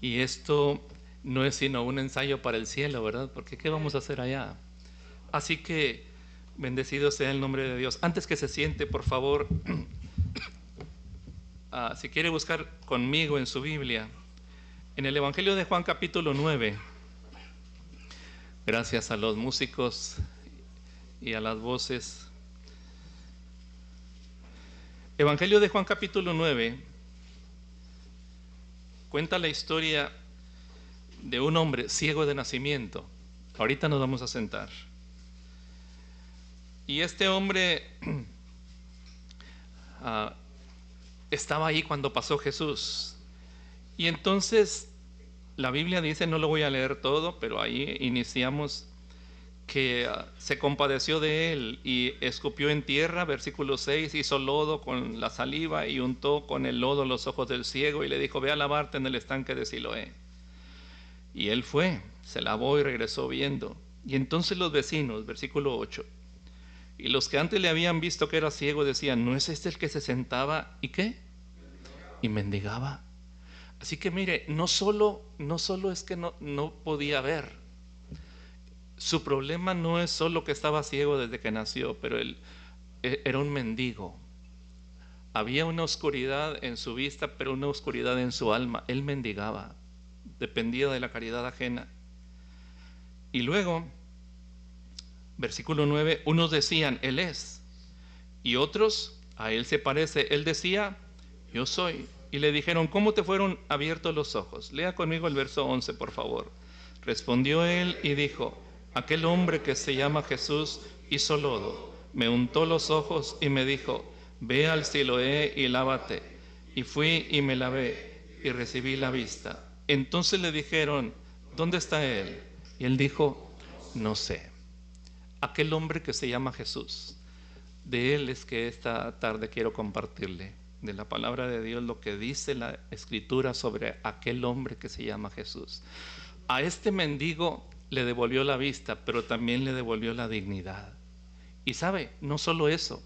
Y esto no es sino un ensayo para el cielo, ¿verdad? Porque ¿qué vamos a hacer allá? Así que bendecido sea el nombre de Dios. Antes que se siente, por favor, si quiere buscar conmigo en su Biblia, en el Evangelio de Juan capítulo 9, gracias a los músicos y a las voces. Evangelio de Juan capítulo 9 cuenta la historia de un hombre ciego de nacimiento. Ahorita nos vamos a sentar. Y este hombre estaba ahí cuando pasó Jesús. Y entonces la Biblia dice, no lo voy a leer todo, pero ahí iniciamos, que se compadeció de él y escupió en tierra, versículo 6, hizo lodo con la saliva y untó con el lodo los ojos del ciego y le dijo, ve a lavarte en el estanque de Siloé. Y él fue, se lavó y regresó viendo. Y entonces los vecinos, versículo 8, y los que antes le habían visto que era ciego decían, ¿no es este el que se sentaba y qué? Y mendigaba. Así que mire, no solo es que no podía ver. Su problema no es solo que estaba ciego desde que nació, pero él era un mendigo. Había una oscuridad en su vista, pero una oscuridad en su alma. Él mendigaba, dependía de la caridad ajena. Y luego, versículo 9, unos decían, Él es, y otros, a Él se parece. Él decía, yo soy. Y le dijeron, ¿cómo te fueron abiertos los ojos? Lea conmigo el verso 11, por favor. Respondió él y dijo, aquel hombre que se llama Jesús hizo lodo, me untó los ojos y me dijo, ve al Siloé y lávate. Y fui y me lavé y recibí la vista. Entonces le dijeron, ¿dónde está él? Y él dijo, no sé. Aquel hombre que se llama Jesús, de él es que esta tarde quiero compartirle, de la palabra de Dios, lo que dice la Escritura sobre aquel hombre que se llama Jesús. A este mendigo le devolvió la vista, pero también le devolvió la dignidad. Y sabe, no solo eso,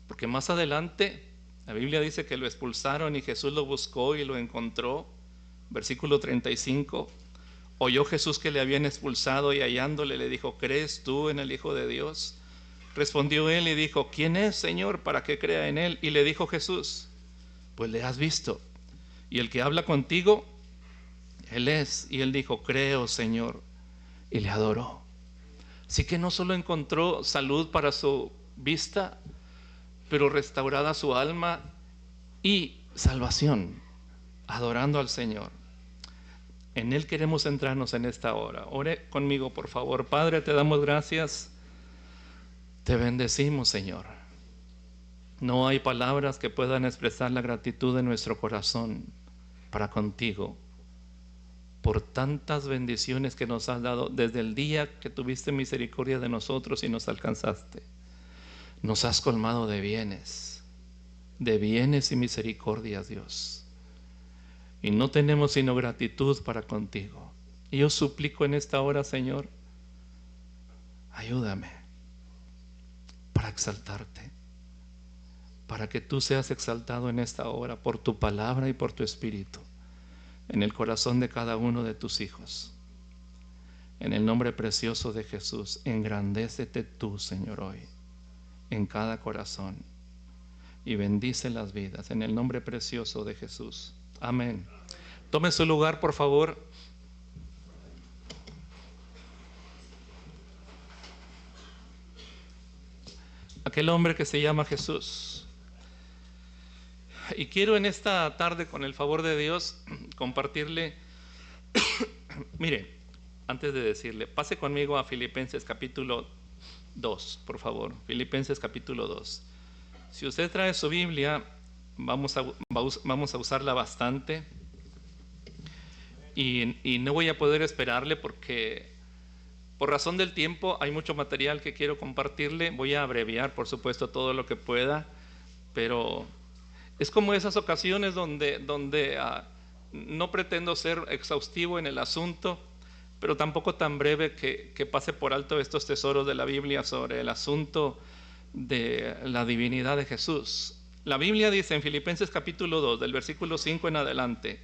porque más adelante la Biblia dice que lo expulsaron y Jesús lo buscó y lo encontró. Versículo 35, oyó Jesús que le habían expulsado y hallándole le dijo, ¿crees tú en el Hijo de Dios? Respondió él y dijo, ¿quién es, Señor, para que crea en él? Y le dijo Jesús, pues le has visto, y el que habla contigo, él es. Y él dijo, creo, Señor, y le adoró. Así que no solo encontró salud para su vista, pero restaurada su alma y salvación, adorando al Señor. En Él queremos centrarnos en esta hora. Ore conmigo, por favor. Padre, te damos gracias. Te bendecimos, Señor. No hay palabras que puedan expresar la gratitud de nuestro corazón para contigo por tantas bendiciones que nos has dado desde el día que tuviste misericordia de nosotros y nos alcanzaste. Nos has colmado de bienes y misericordias, Dios. Y no tenemos sino gratitud para contigo. Y yo suplico en esta hora, Señor, ayúdame para exaltarte, para que tú seas exaltado en esta hora por tu palabra y por tu espíritu en el corazón de cada uno de tus hijos. En el nombre precioso de Jesús, engrandécete tú, Señor, hoy en cada corazón y bendice las vidas en el nombre precioso de Jesús. Amén. Tome su lugar, por favor. Aquel hombre que se llama Jesús. Y quiero en esta tarde, con el favor de Dios, compartirle, mire, antes de decirle, pase conmigo a Filipenses capítulo 2, por favor. Filipenses capítulo 2. Si usted trae su Biblia, vamos a usarla bastante. Y no voy a poder esperarle porque por razón del tiempo hay mucho material que quiero compartirle. Voy a abreviar, por supuesto, todo lo que pueda, pero es como esas ocasiones donde no pretendo ser exhaustivo en el asunto, pero tampoco tan breve que pase por alto estos tesoros de la Biblia sobre el asunto de la divinidad de Jesús. La Biblia dice en Filipenses capítulo 2, del versículo 5 en adelante,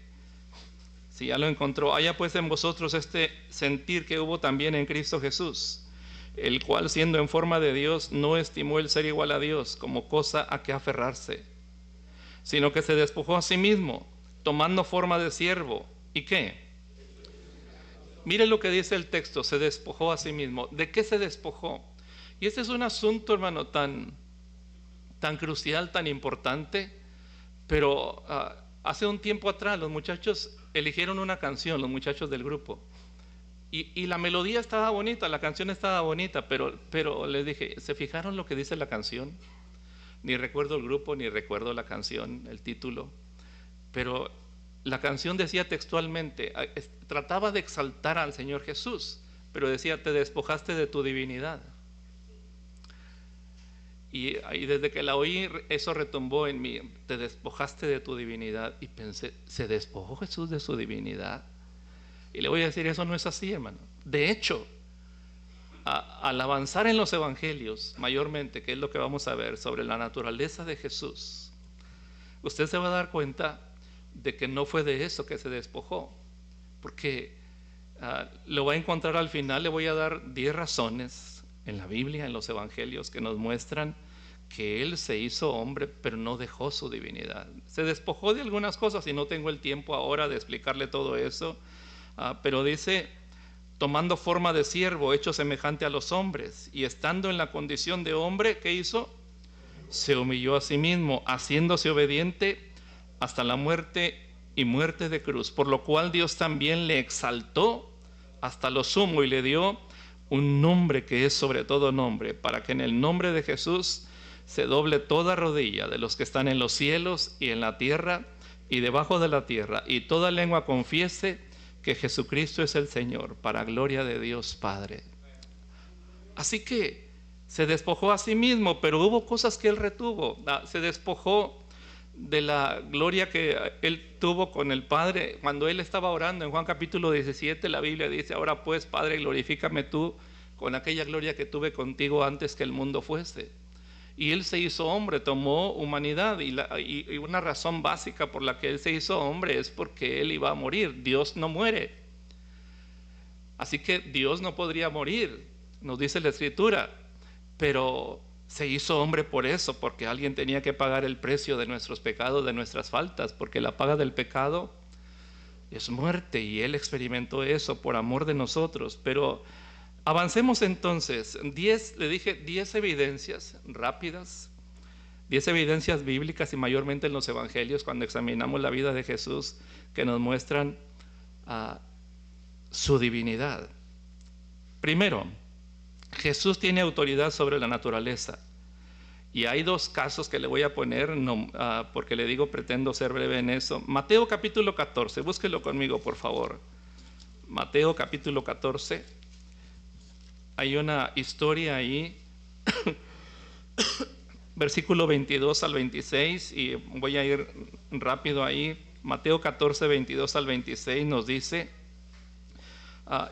Si ya lo encontró, haya pues en vosotros este sentir que hubo también en Cristo Jesús, el cual siendo en forma de Dios no estimó el ser igual a Dios como cosa a que aferrarse, sino que se despojó a sí mismo, tomando forma de siervo. ¿Y qué? Mire lo que dice el texto, se despojó a sí mismo. ¿De qué se despojó? Y este es un asunto, hermano, tan crucial, tan importante, pero hace un tiempo atrás los muchachos eligieron una canción, los muchachos del grupo, y la melodía estaba bonita, la canción estaba bonita, pero les dije, ¿se fijaron lo que dice la canción? Ni recuerdo el grupo, ni recuerdo la canción, el título, pero la canción decía textualmente, trataba de exaltar al Señor Jesús, pero decía, te despojaste de tu divinidad. Y desde que la oí, eso retumbó en mí, te despojaste de tu divinidad. Y pensé, ¿se despojó Jesús de su divinidad? Y le voy a decir, eso no es así, hermano. De hecho, al avanzar en los evangelios, mayormente, que es lo que vamos a ver sobre la naturaleza de Jesús, usted se va a dar cuenta de que no fue de eso que se despojó, porque lo va a encontrar al final. Le voy a dar 10 razones en la Biblia, en los evangelios, que nos muestran que Él se hizo hombre, pero no dejó su divinidad. Se despojó de algunas cosas y no tengo el tiempo ahora de explicarle todo eso, pero dice, tomando forma de siervo, hecho semejante a los hombres, y estando en la condición de hombre, ¿qué hizo? Se humilló a sí mismo, haciéndose obediente hasta la muerte y muerte de cruz, por lo cual Dios también le exaltó hasta lo sumo y le dio un nombre que es sobre todo nombre, para que en el nombre de Jesús se doble toda rodilla de los que están en los cielos y en la tierra y debajo de la tierra, y toda lengua confiese que Jesucristo es el Señor, para gloria de Dios Padre. Así que se despojó a sí mismo, pero hubo cosas que Él retuvo. Se despojó de la gloria que Él tuvo con el Padre cuando Él estaba orando. En Juan capítulo 17 la Biblia dice, ahora pues Padre, glorifícame tú con aquella gloria que tuve contigo antes que el mundo fuese. Y Él se hizo hombre, tomó humanidad, y una razón básica por la que Él se hizo hombre es porque Él iba a morir. Dios no muere, así que Dios no podría morir, nos dice la Escritura, pero se hizo hombre por eso, porque alguien tenía que pagar el precio de nuestros pecados, de nuestras faltas, porque la paga del pecado es muerte, y Él experimentó eso por amor de nosotros. Pero avancemos entonces. 10 evidencias rápidas, 10 evidencias bíblicas, y mayormente en los evangelios, cuando examinamos la vida de Jesús, que nos muestran su divinidad. Primero, Jesús tiene autoridad sobre la naturaleza. Y hay 2 casos que le voy a poner, porque le digo, pretendo ser breve en eso. Mateo capítulo 14, búsquelo conmigo por favor. Mateo capítulo 14. Hay una historia ahí, versículo 22 al 26, y voy a ir rápido ahí. Mateo 14, 22 al 26 nos dice,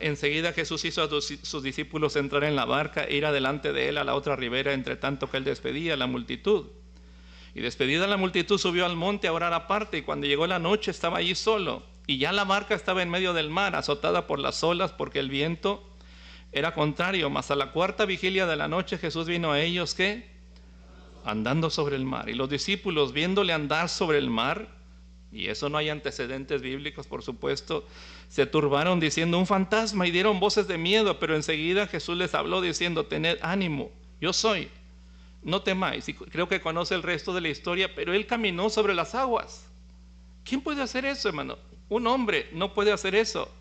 enseguida Jesús hizo a sus discípulos entrar en la barca e ir adelante de él a la otra ribera, entre tanto que él despedía a la multitud. Y despedida la multitud, subió al monte a orar aparte, y cuando llegó la noche estaba allí solo, y ya la barca estaba en medio del mar, azotada por las olas, porque el viento era contrario. Mas a la 4ª vigilia de la noche Jesús vino a ellos, ¿qué? Andando sobre el mar. Y los discípulos, viéndole andar sobre el mar, y eso no hay antecedentes bíblicos, por supuesto, se turbaron diciendo, un fantasma, y dieron voces de miedo. Pero enseguida Jesús les habló diciendo, tened ánimo, yo soy, no temáis. Y creo que conoce el resto de la historia, pero Él caminó sobre las aguas. ¿Quién puede hacer eso, hermano? Un hombre no puede hacer eso,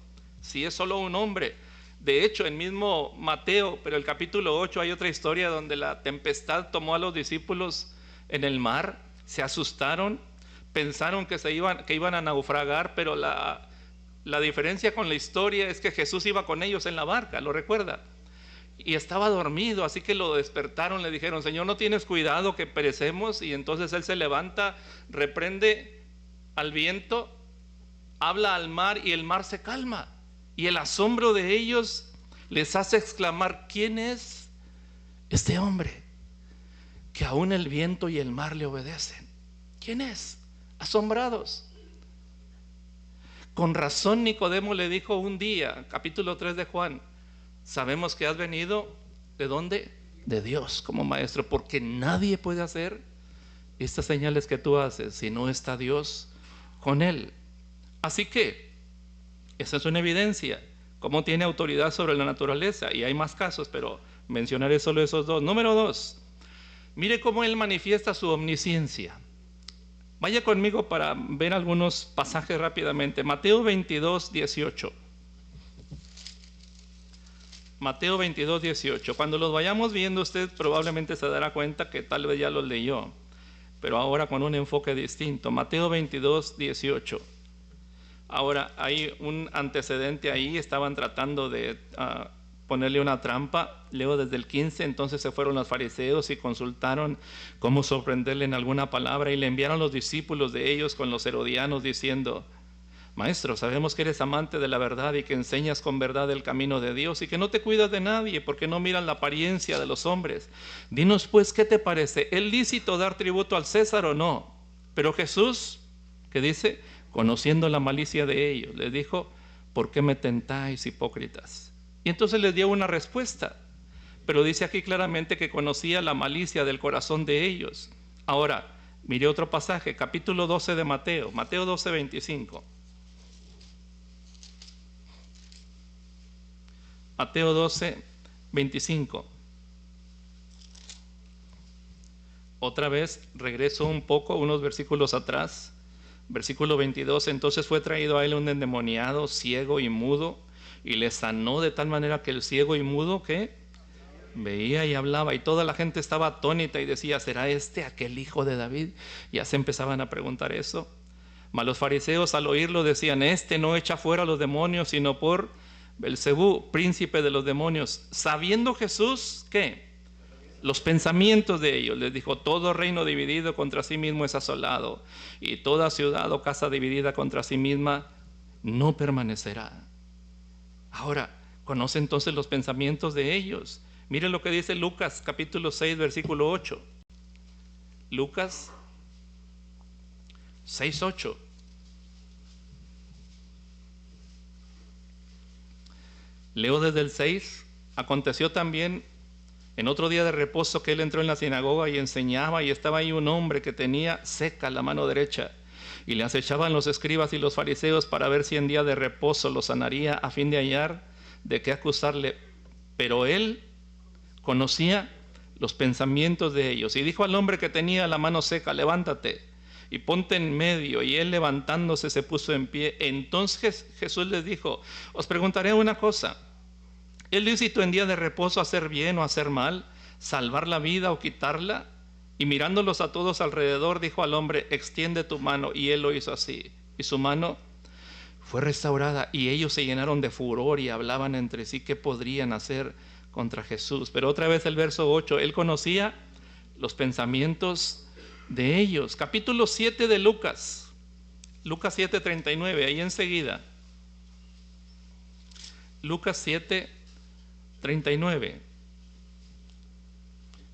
si es solo un hombre. De hecho, en mismo Mateo, pero el capítulo 8, hay otra historia donde la tempestad tomó a los discípulos en el mar, se asustaron, pensaron que iban a naufragar, pero la diferencia con la historia es que Jesús iba con ellos en la barca, ¿lo recuerda? Y estaba dormido, así que lo despertaron, le dijeron, Señor, ¿no tienes cuidado que perecemos? Y entonces Él se levanta, reprende al viento, habla al mar, y el mar se calma. Y el asombro de ellos les hace exclamar, ¿quién es este hombre que aún el viento y el mar le obedecen? ¿Quién es? Asombrados. Con razón Nicodemo le dijo un día, capítulo 3 de Juan, sabemos que has venido, ¿de dónde? De Dios como maestro, porque nadie puede hacer estas señales que tú haces si no está Dios con él. Así que esa es una evidencia, cómo tiene autoridad sobre la naturaleza, y hay más casos, pero mencionaré solo esos dos. Número 2, mire cómo él manifiesta su omnisciencia. Vaya conmigo para ver algunos pasajes rápidamente. Mateo 22, 18. Mateo 22, 18. Cuando los vayamos viendo, usted probablemente se dará cuenta que tal vez ya los leyó, pero ahora con un enfoque distinto. Mateo 22, 18. Ahora, hay un antecedente ahí, estaban tratando de ponerle una trampa. Leo desde el 15, entonces se fueron los fariseos y consultaron cómo sorprenderle en alguna palabra, y le enviaron los discípulos de ellos con los herodianos diciendo: Maestro, sabemos que eres amante de la verdad y que enseñas con verdad el camino de Dios y que no te cuidas de nadie porque no miran la apariencia de los hombres. Dinos pues, ¿qué te parece? ¿Es lícito dar tributo al César o no? Pero Jesús, ¿qué dice? Conociendo la malicia de ellos, les dijo: ¿por qué me tentáis, hipócritas? Y entonces les dio una respuesta, pero dice aquí claramente que conocía la malicia del corazón de ellos. Ahora, mire otro pasaje, capítulo 12 de Mateo, Mateo 12, 25. Mateo 12, 25. Otra vez regreso un poco, unos versículos atrás. Versículo 22, entonces fue traído a él un endemoniado, ciego y mudo, y le sanó de tal manera que el ciego y mudo, ¿qué? Veía y hablaba, y toda la gente estaba atónita y decía: ¿será este aquel hijo de David? Ya se empezaban a preguntar eso. Mas los fariseos al oírlo decían: este no echa fuera a los demonios, sino por Belcebú, príncipe de los demonios. Sabiendo Jesús, ¿qué? Los pensamientos de ellos, les dijo: todo reino dividido contra sí mismo es asolado, y toda ciudad o casa dividida contra sí misma no permanecerá. Ahora, conoce entonces los pensamientos de ellos. Mire lo que dice Lucas capítulo 6, versículo 8. Lucas 6, 8. Leo desde el 6. Aconteció también en otro día de reposo que él entró en la sinagoga y enseñaba, y estaba ahí un hombre que tenía seca la mano derecha, y le acechaban los escribas y los fariseos para ver si en día de reposo lo sanaría, a fin de hallar de qué acusarle. Pero él conocía los pensamientos de ellos, y dijo al hombre que tenía la mano seca: levántate y ponte en medio. Y él, levantándose, se puso en pie. Entonces Jesús les dijo: os preguntaré una cosa. ¿Es lícito en día de reposo hacer bien o hacer mal, salvar la vida o quitarla? Y mirándolos a todos alrededor, dijo al hombre: extiende tu mano. Y él lo hizo así, y su mano fue restaurada. Y ellos se llenaron de furor y hablaban entre sí qué podrían hacer contra Jesús. Pero otra vez el verso 8, él conocía los pensamientos de ellos. Capítulo 7 de Lucas, Lucas 7, 39, ahí enseguida. Lucas 7, 39.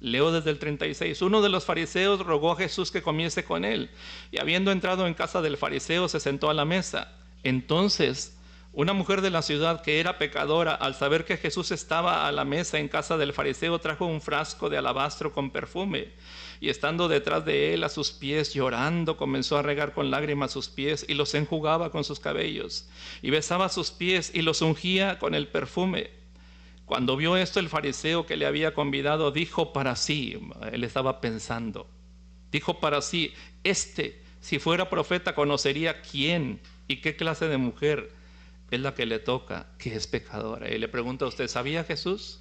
Leo desde el 36. Uno de los fariseos rogó a Jesús que comiese con él, y habiendo entrado en casa del fariseo, se sentó a la mesa. Entonces una mujer de la ciudad, que era pecadora, al saber que Jesús estaba a la mesa en casa del fariseo, trajo un frasco de alabastro con perfume, y estando detrás de él a sus pies, llorando, comenzó a regar con lágrimas sus pies, y los enjugaba con sus cabellos, y besaba sus pies y los ungía con el perfume. Cuando vio esto el fariseo que le había convidado, dijo para sí, él estaba pensando, dijo para sí: si fuera profeta, conocería quién y qué clase de mujer es la que le toca, que es pecadora. Y le pregunta a usted: ¿sabía Jesús?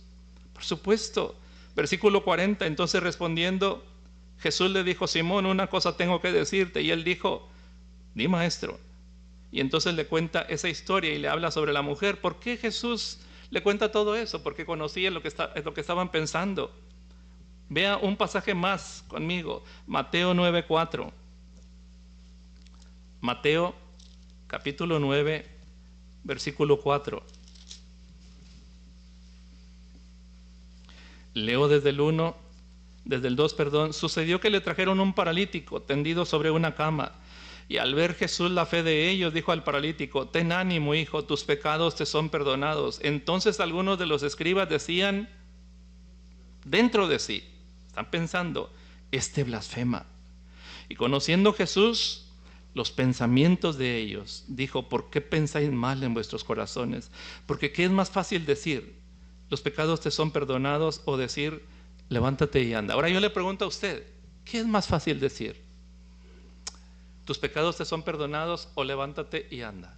Por supuesto. Versículo 40, entonces respondiendo, Jesús le dijo: Simón, una cosa tengo que decirte. Y él dijo: di, maestro. Y entonces le cuenta esa historia y le habla sobre la mujer. ¿Por qué Jesús le cuenta todo eso? Porque conocía lo que estaban pensando. Vea un pasaje más conmigo, Mateo 9:4. Mateo capítulo 9, versículo 4. Leo desde el 2, perdón. Sucedió que le trajeron un paralítico tendido sobre una cama, Y al ver Jesús la fe de ellos, dijo al paralítico: ten ánimo, hijo, tus pecados te son perdonados. Entonces algunos de los escribas decían dentro de sí, están pensando: este blasfema. Y conociendo Jesús los pensamientos de ellos, dijo: ¿por qué pensáis mal en vuestros corazones? Porque ¿qué es más fácil decir? ¿Los pecados te son perdonados? O decir: levántate y anda. Ahora yo le pregunto a usted, ¿qué es más fácil decir? ¿Tus pecados te son perdonados? O levántate y anda.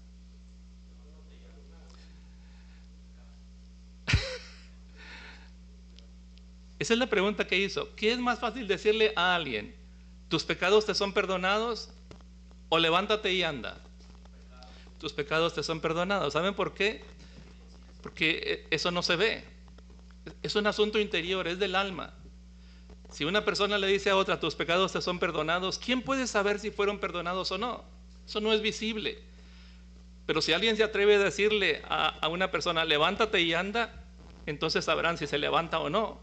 Esa es la pregunta que hizo. ¿Qué es más fácil decirle a alguien? ¿Tus pecados te son perdonados? O levántate y anda. Tus pecados te son perdonados. ¿Saben por qué? Porque eso no se ve. Es un asunto interior, es del alma. Si una persona le dice a otra: tus pecados te son perdonados, ¿quién puede saber si fueron perdonados o no? Eso no es visible. Pero si alguien se atreve a decirle a una persona: levántate y anda, entonces sabrán si se levanta o no.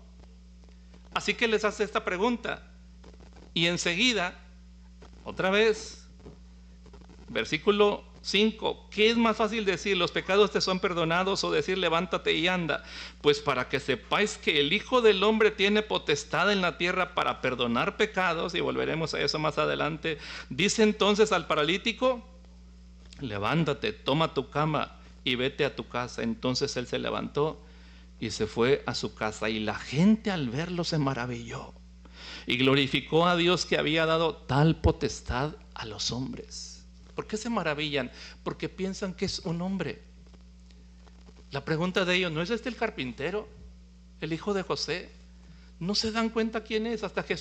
Así que les hace esta pregunta. Y enseguida, otra vez, versículo 5, ¿qué es más fácil decir? ¿Los pecados te son perdonados? O decir: levántate y anda. Pues para que sepáis que el Hijo del Hombre tiene potestad en la tierra para perdonar pecados, y volveremos a eso más adelante. Dice entonces al paralítico: levántate, toma tu cama y vete a tu casa. Entonces él se levantó y se fue a su casa, y la gente al verlo se maravilló y glorificó a Dios que había dado tal potestad a los hombres. ¿Por qué se maravillan? Porque piensan que es un hombre. La pregunta de ellos: ¿no es este el carpintero, el hijo de José? No se dan cuenta quién es hasta que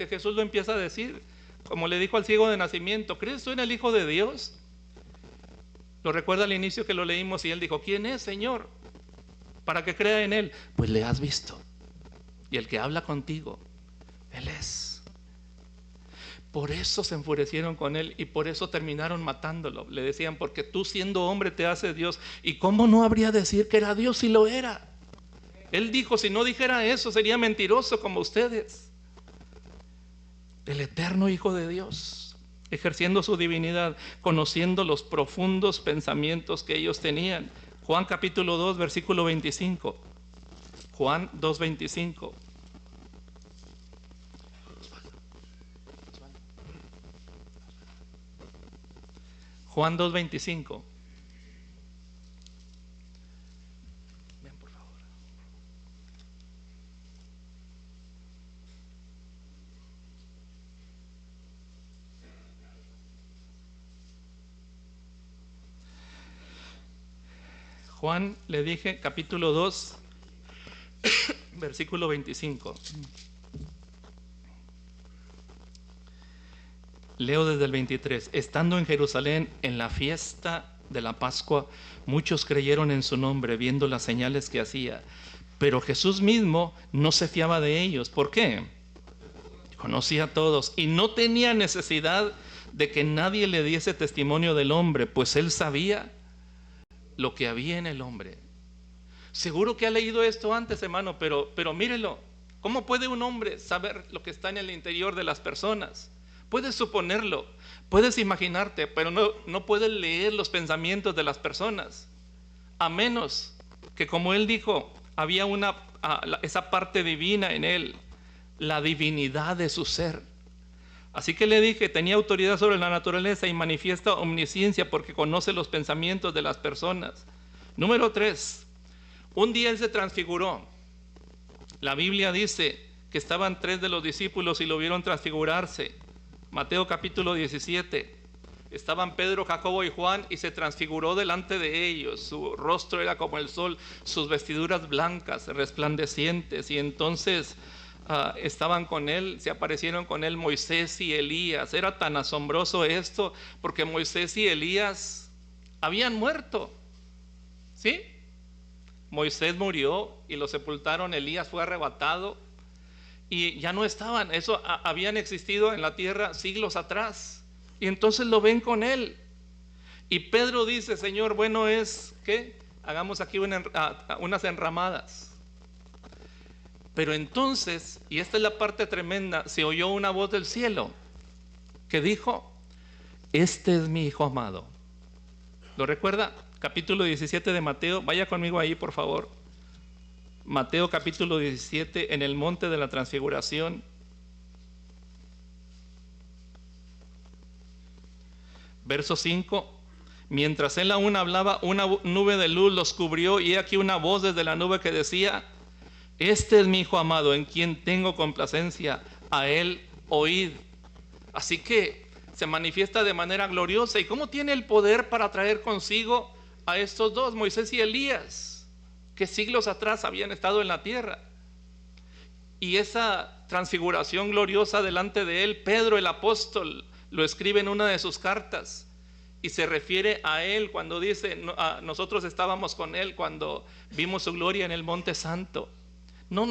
Jesús lo empieza a decir, como le dijo al ciego de nacimiento: ¿crees tú en el Hijo de Dios? Lo recuerda al inicio que lo leímos, y él dijo: ¿quién es, Señor, para que crea en él? Pues le has visto, y el que habla contigo, él es. Por eso se enfurecieron con él y por eso terminaron matándolo. Le decían: porque tú, siendo hombre, te haces Dios. ¿Y cómo no habría de decir que era Dios si lo era? Él dijo: si no dijera eso, sería mentiroso como ustedes. El eterno Hijo de Dios, ejerciendo su divinidad, conociendo los profundos pensamientos que ellos tenían. Juan capítulo 2, versículo 25. Juan 2, 25. Juan 2, 25. Ven, por favor. Juan, le dije, capítulo 2, versículo 25. Leo desde el 23. Estando en Jerusalén en la fiesta de la Pascua, muchos creyeron en su nombre, viendo las señales que hacía. Pero Jesús mismo no se fiaba de ellos. ¿Por qué? Conocía a todos y no tenía necesidad de que nadie le diese testimonio del hombre, pues él sabía lo que había en el hombre. Seguro que ha leído esto antes, hermano, pero mírelo. ¿Cómo puede un hombre saber lo que está en el interior de las personas? Puedes suponerlo, puedes imaginarte, pero no puedes leer los pensamientos de las personas, a menos que, como él dijo, había esa parte divina en él, la divinidad de su ser. Así que le dije: tenía autoridad sobre la naturaleza y manifiesta omnisciencia, porque conoce los pensamientos de las personas. Número 3, un día él se transfiguró. La Biblia dice que estaban 3 de los discípulos y lo vieron transfigurarse. Mateo capítulo 17. Estaban Pedro, Jacobo y Juan, y se transfiguró delante de ellos. Su rostro era como el sol, sus vestiduras blancas, resplandecientes. Y entonces estaban con él, se aparecieron con él Moisés y Elías. Era tan asombroso esto, porque Moisés y Elías habían muerto. ¿Sí? Moisés murió y lo sepultaron. Elías fue arrebatado y ya no estaban. Eso habían existido en la tierra siglos atrás. Y entonces lo ven con él. Y Pedro dice: Señor, bueno es que hagamos aquí unas enramadas. Pero entonces, y esta es la parte tremenda, se oyó una voz del cielo que dijo: este es mi Hijo amado. ¿Lo recuerda? Capítulo 17 de Mateo. Vaya conmigo ahí, por favor. Mateo capítulo 17, en el monte de la transfiguración. Verso 5. Mientras él aún hablaba, una nube de luz los cubrió, y he aquí una voz desde la nube que decía: este es mi Hijo amado, en quien tengo complacencia, a él oíd. Así que se manifiesta de manera gloriosa. ¿Y cómo tiene el poder para traer consigo a estos dos, Moisés y Elías, que siglos atrás habían estado en la tierra? Y esa transfiguración gloriosa delante de él, Pedro el apóstol lo escribe en una de sus cartas, y se refiere a él cuando dice: nosotros estábamos con él cuando vimos su gloria en el monte santo. No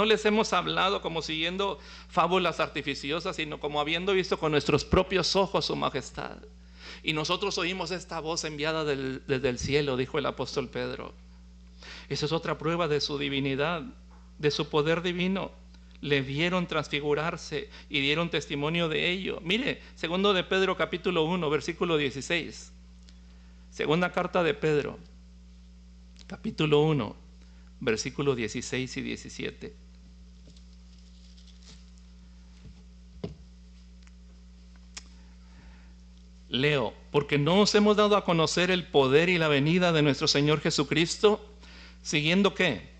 les hemos hablado como siguiendo fábulas artificiosas, sino como habiendo visto con nuestros propios ojos su majestad. Y nosotros oímos esta voz enviada desde el cielo, dijo el apóstol Pedro. Esa es otra prueba de su divinidad, de su poder divino. Le vieron transfigurarse y dieron testimonio de ello. Mire, segundo de Pedro capítulo 1, versículo 16. Segunda carta de Pedro, capítulo 1, versículo 16 y 17. Leo: porque no os hemos dado a conocer el poder y la venida de nuestro Señor Jesucristo siguiendo ¿qué?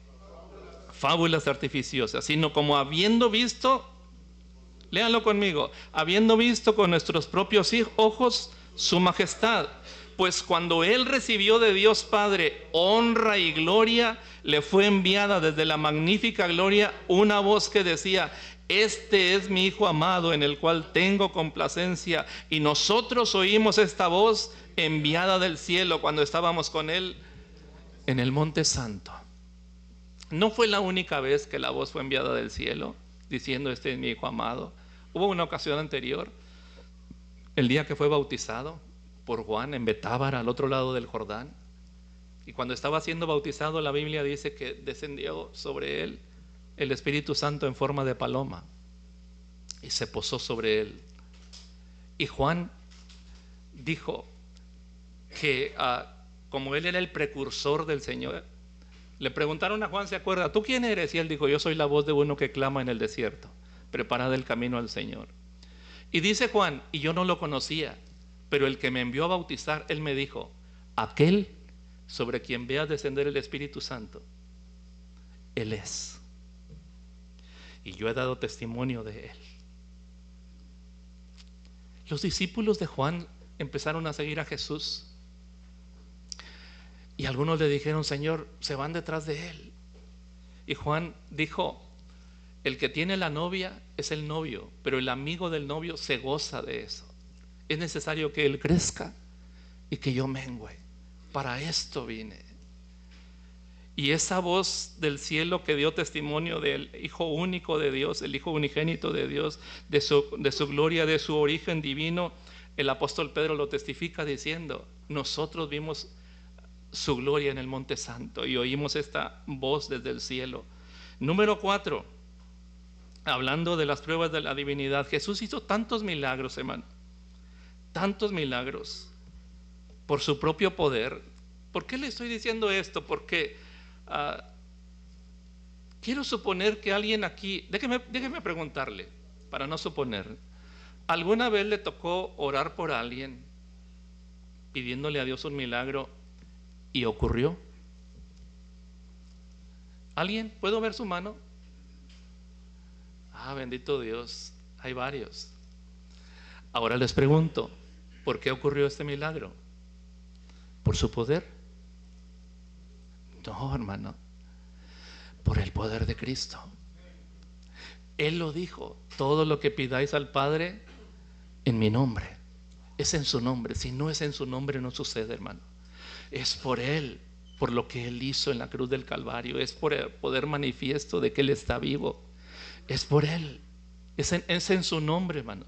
Fábulas artificiosas, sino como habiendo visto, léanlo conmigo, habiendo visto con nuestros propios ojos su majestad. Pues cuando él recibió de Dios Padre honra y gloria, le fue enviada desde la magnífica gloria una voz que decía: este es mi Hijo amado, en el cual tengo complacencia. Y nosotros oímos esta voz enviada del cielo cuando estábamos con él en el monte santo. No fue la única vez que la voz fue enviada del cielo diciendo: este es mi Hijo amado. Hubo una ocasión anterior, el día que fue bautizado por Juan en Betábara, al otro lado del Jordán. Y cuando estaba siendo bautizado, la Biblia dice que descendió sobre él el Espíritu Santo en forma de paloma y se posó sobre él. Y Juan dijo que como él era el precursor del Señor, le preguntaron a Juan, ¿se acuerda? ¿Tú quién eres? Y él dijo: yo soy la voz de uno que clama en el desierto, preparad el camino al Señor. Y dice Juan: y yo no lo conocía, pero el que me envió a bautizar, él me dijo: aquel sobre quien veas descender el Espíritu Santo, él es. Y yo he dado testimonio de él. Los discípulos de Juan empezaron a seguir a Jesús. Y algunos le dijeron: Señor, se van detrás de él. Y Juan dijo: el que tiene la novia es el novio, pero el amigo del novio se goza de eso. Es necesario que él crezca y que yo mengüe. Para esto vine. Y esa voz del cielo que dio testimonio del Hijo único de Dios, el Hijo unigénito de Dios, de su gloria, de su origen divino, el apóstol Pedro lo testifica diciendo: nosotros vimos su gloria en el monte santo y oímos esta voz desde el cielo. Número 4, hablando de las pruebas de la divinidad, Jesús hizo tantos milagros, hermano, tantos milagros por su propio poder. ¿Por qué le estoy diciendo esto? Porque quiero suponer que alguien aquí, déjeme preguntarle, para no suponer, ¿alguna vez le tocó orar por alguien pidiéndole a Dios un milagro y ocurrió? ¿Alguien? ¿Puedo ver su mano? Bendito Dios, hay varios. Ahora les pregunto, ¿por qué ocurrió este milagro? ¿Por su poder? No, hermano, por el poder de Cristo. Él lo dijo: todo lo que pidáis al Padre en mi nombre, es en su nombre. Si no es en su nombre, no sucede, hermano. Es por Él, por lo que Él hizo en la cruz del Calvario. Es por el poder manifiesto de que Él está vivo. Es por Él, es en su nombre, hermano.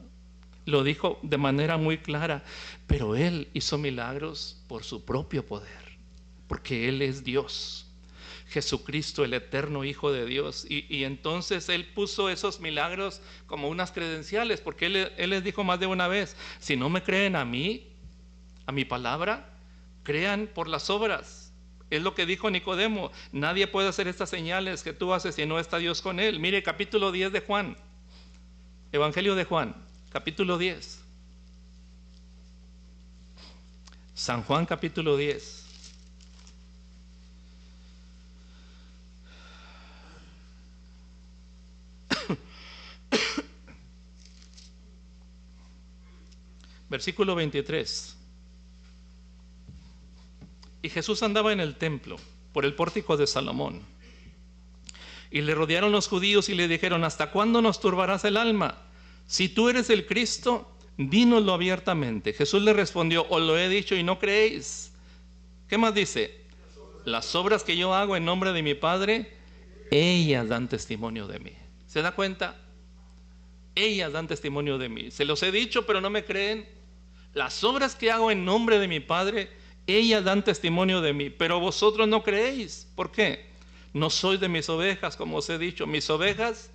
Lo dijo de manera muy clara. Pero Él hizo milagros por su propio poder, porque Él es Dios. Jesucristo, el eterno Hijo de Dios. Y entonces Él puso esos milagros como unas credenciales, porque Él les dijo más de una vez: si no me creen a mí, a mi palabra, crean por las obras. Es lo que dijo Nicodemo: nadie puede hacer estas señales que tú haces si no está Dios con él. Mire, capítulo 10 de Juan, Evangelio de Juan, capítulo 10. San Juan, capítulo 10. Versículo 23. Y Jesús andaba en el templo, por el pórtico de Salomón. Y le rodearon los judíos y le dijeron: ¿hasta cuándo nos turbarás el alma? Si tú eres el Cristo, dínoslo abiertamente. Jesús le respondió: os lo he dicho y no creéis. ¿Qué más dice? Las obras que yo hago en nombre de mi Padre, ellas dan testimonio de mí. ¿Se da cuenta? Ellas dan testimonio de mí. Se los he dicho, pero no me creen. Las obras que hago en nombre de mi Padre, ellas dan testimonio de mí, pero vosotros no creéis. ¿Por qué? No sois de mis ovejas, como os he dicho. Mis ovejas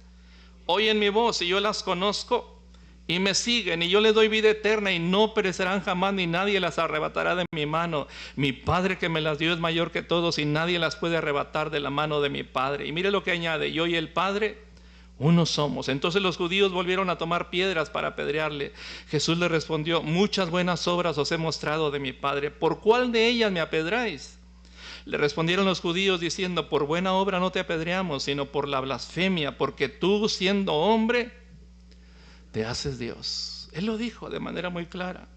oyen mi voz y yo las conozco y me siguen, y yo les doy vida eterna y no perecerán jamás, ni nadie las arrebatará de mi mano. Mi Padre que me las dio es mayor que todos y nadie las puede arrebatar de la mano de mi Padre. Y mire lo que añade: yo y el Padre uno somos. Entonces los judíos volvieron a tomar piedras para apedrearle. Jesús le respondió: muchas buenas obras os he mostrado de mi Padre, ¿por cuál de ellas me apedráis? Le respondieron los judíos diciendo: por buena obra no te apedreamos, sino por la blasfemia, porque tú, siendo hombre, te haces Dios. Él lo dijo de manera muy clara: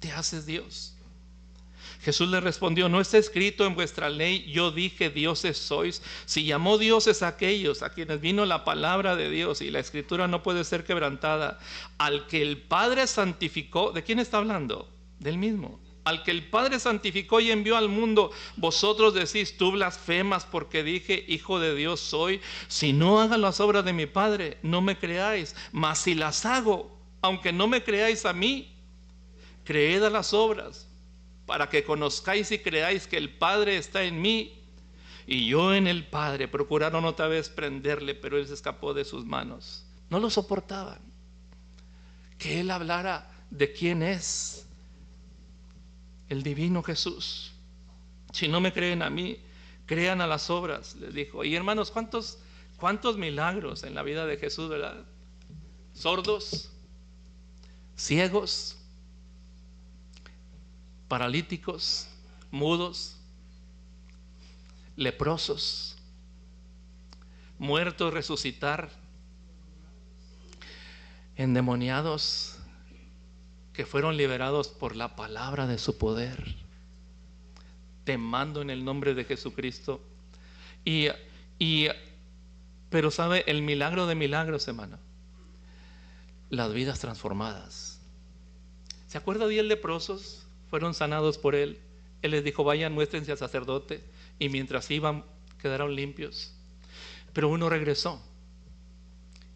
te haces Dios. Jesús le respondió: ¿no está escrito en vuestra ley, yo dije dioses sois? Si llamó dioses a aquellos a quienes vino la palabra de Dios, y la escritura no puede ser quebrantada, al que el Padre santificó. ¿De quién está hablando? Del mismo. Al que el Padre santificó y envió al mundo, vosotros decís: tú blasfemas porque dije hijo de Dios soy. Si no hagan las obras de mi Padre, no me creáis, mas si las hago, aunque no me creáis a mí, creed a las obras, para que conozcáis y creáis que el Padre está en mí y yo en el Padre. Procuraron otra vez prenderle, pero él se escapó de sus manos. No lo soportaban que él hablara de quién es el divino Jesús. Si no me creen a mí, crean a las obras, les dijo. Y hermanos, ¿cuántos milagros en la vida de Jesús, verdad? Sordos, ciegos, paralíticos, mudos, leprosos, muertos resucitar, endemoniados que fueron liberados por la palabra de su poder, temando en el nombre de Jesucristo. Pero sabe, el milagro de milagros, hermano, las vidas transformadas. ¿Se acuerda 10 leprosos? Fueron sanados por él. Él les dijo: vayan, muéstrense al sacerdote. Y mientras iban, quedaron limpios. Pero uno regresó.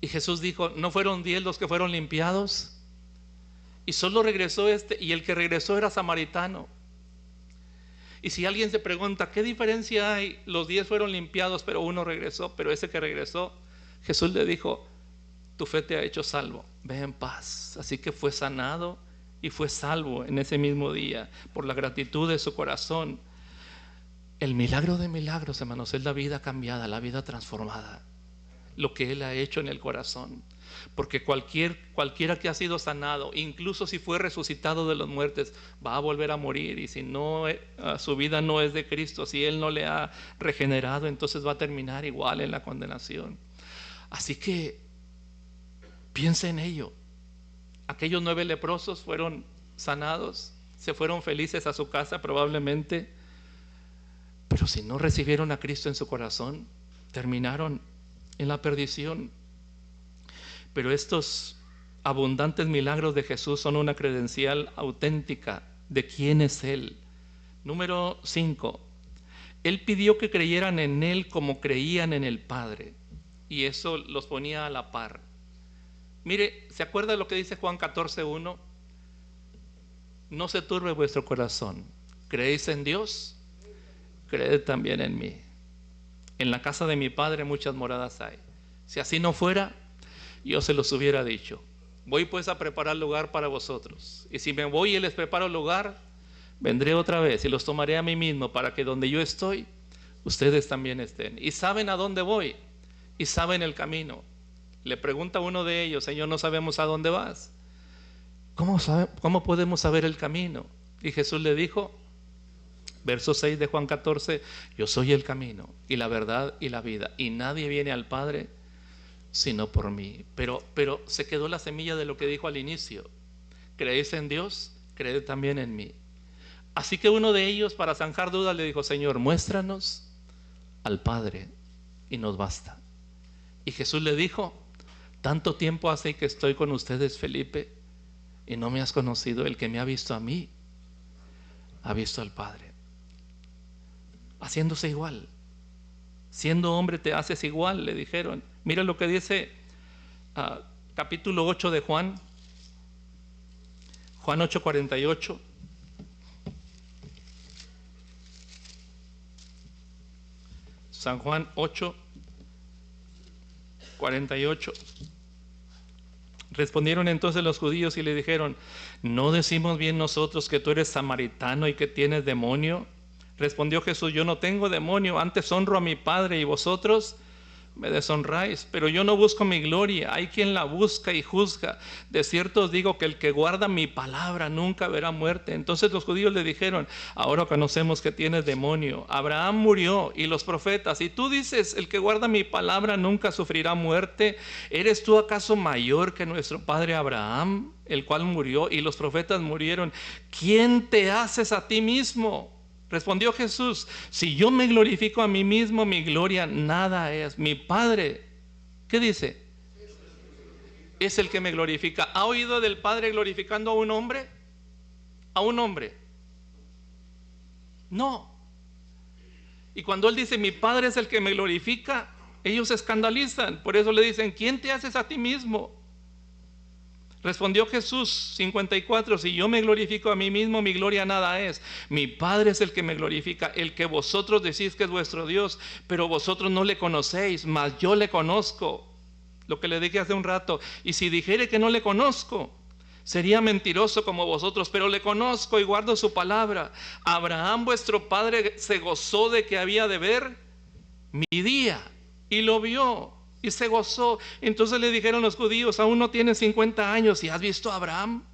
Y Jesús dijo: ¿no fueron 10 los que fueron limpiados? Y solo regresó este, y el que regresó era samaritano. Y si alguien se pregunta: ¿qué diferencia hay? Los 10 fueron limpiados, pero uno regresó. Pero ese que regresó, Jesús le dijo: tu fe te ha hecho salvo, ve en paz. Así que fue sanado y fue salvo en ese mismo día por la gratitud de su corazón. El milagro de milagros, hermanos, es la vida cambiada, la vida transformada, lo que Él ha hecho en el corazón. Porque cualquiera que ha sido sanado, incluso si fue resucitado de los muertos, va a volver a morir. Y si no, su vida no es de Cristo, si Él no le ha regenerado, entonces va a terminar igual en la condenación. Así que piensa en ello. Aquellos 9 leprosos fueron sanados, se fueron felices a su casa probablemente, pero si no recibieron a Cristo en su corazón, terminaron en la perdición. Pero estos abundantes milagros de Jesús son una credencial auténtica de quién es Él. Número 5. Él pidió que creyeran en Él como creían en el Padre, y eso los ponía a la par. Mire, ¿se acuerda de lo que dice Juan 14:1? No se turbe vuestro corazón. ¿Creéis en Dios? Creed también en mí. En la casa de mi Padre muchas moradas hay. Si así no fuera, yo se los hubiera dicho. Voy pues a preparar lugar para vosotros. Y si me voy y les preparo lugar, vendré otra vez y los tomaré a mí mismo, para que donde yo estoy, ustedes también estén. Y saben a dónde voy, y saben el camino. Le pregunta uno de ellos: Señor, no sabemos a dónde vas. ¿Cómo podemos saber el camino? Y Jesús le dijo, verso 6 de Juan 14: yo soy el camino y la verdad y la vida, y nadie viene al Padre sino por mí. Pero se quedó la semilla de lo que dijo al inicio: ¿creéis en Dios? Creed también en mí. Así que uno de ellos, para zanjar dudas, le dijo: Señor, muéstranos al Padre y nos basta. Y Jesús le dijo: tanto tiempo hace que estoy con ustedes, Felipe, y no me has conocido. El que me ha visto a mí, ha visto al Padre. Haciéndose igual. Siendo hombre te haces igual, le dijeron. Mira lo que dice capítulo 8 de Juan. Juan 8:48. San Juan 8:48. Respondieron entonces los judíos y le dijeron: ¿no decimos bien nosotros que tú eres samaritano y que tienes demonio? Respondió Jesús: yo no tengo demonio, antes honro a mi Padre, y vosotros me deshonráis. Pero yo no busco mi gloria, hay quien la busca y juzga. De cierto os digo que el que guarda mi palabra nunca verá muerte. Entonces los judíos le dijeron: ahora conocemos que tienes demonio. Abraham murió y los profetas, y tú dices: el que guarda mi palabra nunca sufrirá muerte. ¿Eres tú acaso mayor que nuestro padre Abraham, el cual murió y los profetas murieron? ¿Quién te haces a ti mismo? Respondió Jesús: si yo me glorifico a mí mismo, mi gloria nada es. Mi Padre, ¿qué dice? Es el que me glorifica. ¿Ha oído del Padre glorificando a un hombre? ¿A un hombre? No. Y cuando Él dice: mi Padre es el que me glorifica, ellos se escandalizan. Por eso le dicen: ¿quién te haces a ti mismo? Respondió Jesús 54: si yo me glorifico a mí mismo, mi gloria nada es. Mi Padre es el que me glorifica, el que vosotros decís que es vuestro Dios, pero vosotros no le conocéis, mas yo le conozco. Lo que le dije hace un rato: y si dijere que no le conozco, sería mentiroso como vosotros, pero le conozco y guardo su palabra. Abraham vuestro padre se gozó de que había de ver mi día, y lo vio y se gozó. Entonces le dijeron los judíos: aún no tienes 50 años y has visto a Abraham.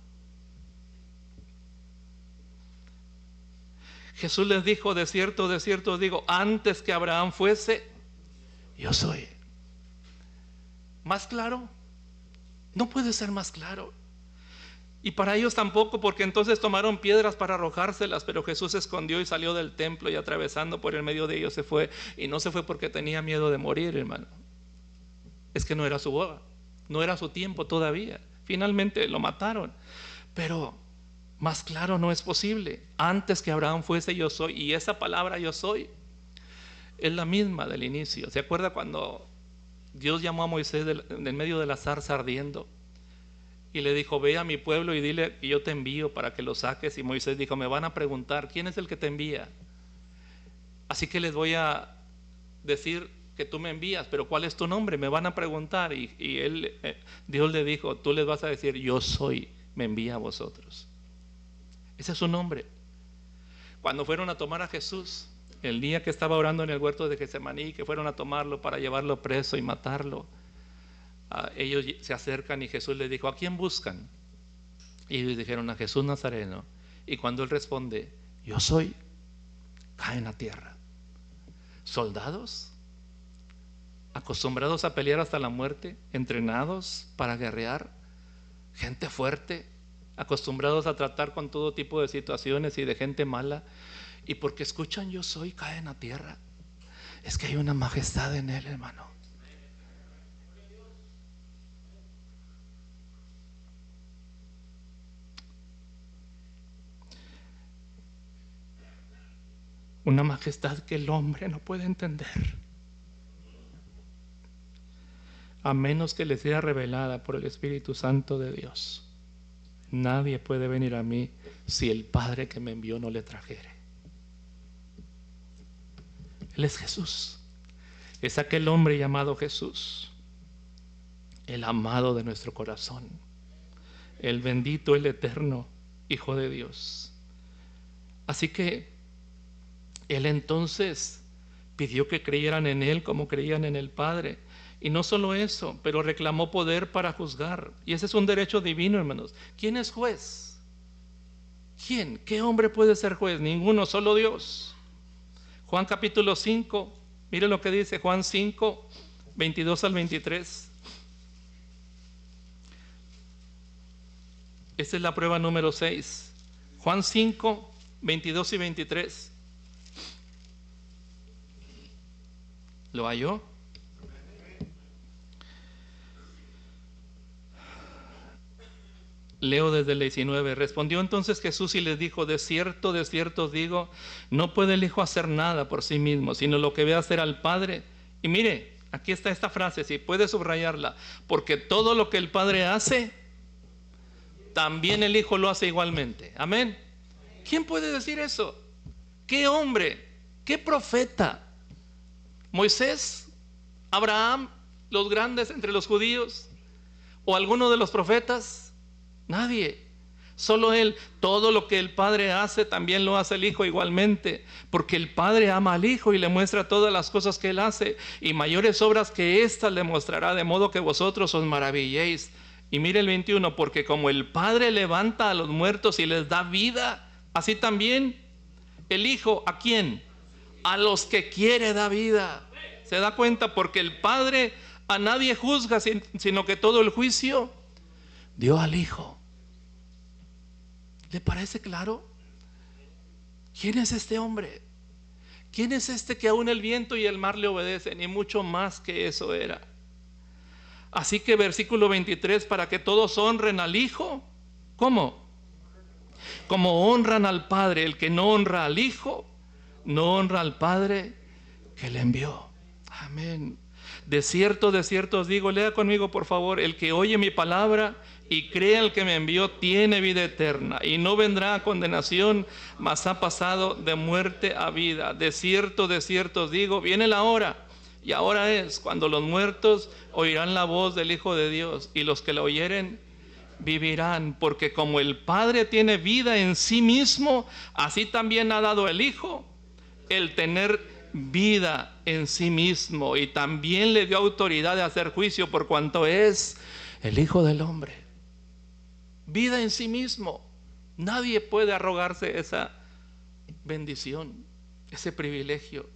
Jesús les dijo: de cierto os digo, antes que Abraham fuese, yo soy. ¿Más claro? No puede ser más claro. Y para ellos tampoco, porque entonces tomaron piedras para arrojárselas, pero Jesús se escondió y salió del templo, y atravesando por el medio de ellos se fue. Y no se fue porque tenía miedo de morir, hermano. Es que no era su hora, no era su tiempo todavía. Finalmente lo mataron. Pero más claro no es posible. Antes que Abraham fuese, yo soy. Y esa palabra yo soy es la misma del inicio. ¿Se acuerda cuando Dios llamó a Moisés del medio de la zarza ardiendo y le dijo: ve a mi pueblo y dile que yo te envío para que lo saques? Y Moisés dijo: me van a preguntar quién es el que te envía, así que les voy a decir que tú me envías, pero ¿cuál es tu nombre? Me van a preguntar. Y Dios le dijo: tú les vas a decir: yo soy, me envía a vosotros. Ese es su nombre. Cuando fueron a tomar a Jesús, el día que estaba orando en el huerto de Getsemaní, que fueron a tomarlo para llevarlo preso y matarlo, ellos se acercan y Jesús les dijo: ¿a quién buscan? Y ellos dijeron: a Jesús Nazareno. Y cuando Él responde: yo soy, caen a tierra. Soldados acostumbrados a pelear hasta la muerte, entrenados para guerrear, gente fuerte, acostumbrados a tratar con todo tipo de situaciones y de gente mala, y porque escuchan yo soy, caen a tierra. Es que hay una majestad en Él, hermano. Una majestad que el hombre no puede entender, a menos que le sea revelada por el Espíritu Santo de Dios. Nadie puede venir a mí si el Padre que me envió no le trajere. Él es Jesús. Es aquel hombre llamado Jesús, el amado de nuestro corazón, el bendito, el eterno Hijo de Dios. Así que Él entonces pidió que creyeran en Él como creían en el Padre. Y no solo eso, pero reclamó poder para juzgar. Y ese es un derecho divino, hermanos. ¿Quién es juez? ¿Quién? ¿Qué hombre puede ser juez? Ninguno, solo Dios. Juan capítulo 5, mire lo que dice Juan 5, 22 al 23. Esta es la prueba número 6. Juan 5, 22 y 23. ¿Lo halló? Leo desde el 19. Respondió entonces Jesús y les dijo: de cierto os digo, no puede el Hijo hacer nada por sí mismo, sino lo que ve hacer al Padre. Y mire, aquí está esta frase, si puede subrayarla: porque todo lo que el Padre hace, también el Hijo lo hace igualmente. Amén. ¿Quién puede decir eso? ¿Qué hombre? ¿Qué profeta? ¿Moisés? ¿Abraham? ¿Los grandes entre los judíos? ¿O alguno de los profetas? Nadie, solo Él. Todo lo que el Padre hace, también lo hace el Hijo igualmente, porque el Padre ama al Hijo y le muestra todas las cosas que Él hace, y mayores obras que éstas le mostrará, de modo que vosotros os maravilléis. Y mire el 21, porque como el Padre levanta a los muertos y les da vida, así también el Hijo, ¿a quién? A los que quiere da vida. ¿Se da cuenta? Porque el Padre a nadie juzga, sino que todo el juicio dio al Hijo. ¿Le parece claro? ¿Quién es este hombre? ¿Quién es este que aún el viento y el mar le obedecen? Y mucho más que eso era. Así que versículo 23, para que todos honren al Hijo. ¿Cómo? Como honran al Padre. El que no honra al Hijo, no honra al Padre que le envió. Amén. De cierto os digo, lea conmigo por favor: el que oye mi palabra y cree al que me envió tiene vida eterna, y no vendrá a condenación, mas ha pasado de muerte a vida. De cierto os digo, viene la hora, y ahora es, cuando los muertos oirán la voz del Hijo de Dios, y los que la oyeren vivirán. Porque como el Padre tiene vida en sí mismo, así también ha dado el Hijo el tener vida en sí mismo, y también le dio autoridad de hacer juicio, por cuanto es el Hijo del Hombre. Vida en sí mismo. Nadie puede arrogarse esa bendición, ese privilegio.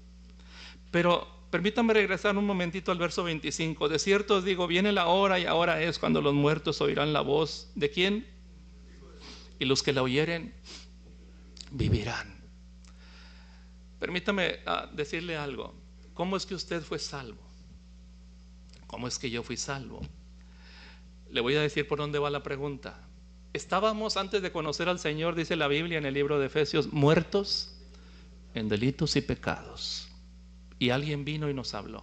Pero permítanme regresar un momentito al verso 25. De cierto os digo, viene la hora, y ahora es, cuando los muertos oirán la voz ¿de quién? Y los que la oyeren vivirán. Permítame decirle algo. ¿Cómo es que usted fue salvo? ¿Cómo es que yo fui salvo? Le voy a decir por dónde va la pregunta. Estábamos, antes de conocer al Señor, dice la Biblia en el libro de Efesios, muertos en delitos y pecados. Y alguien vino y nos habló.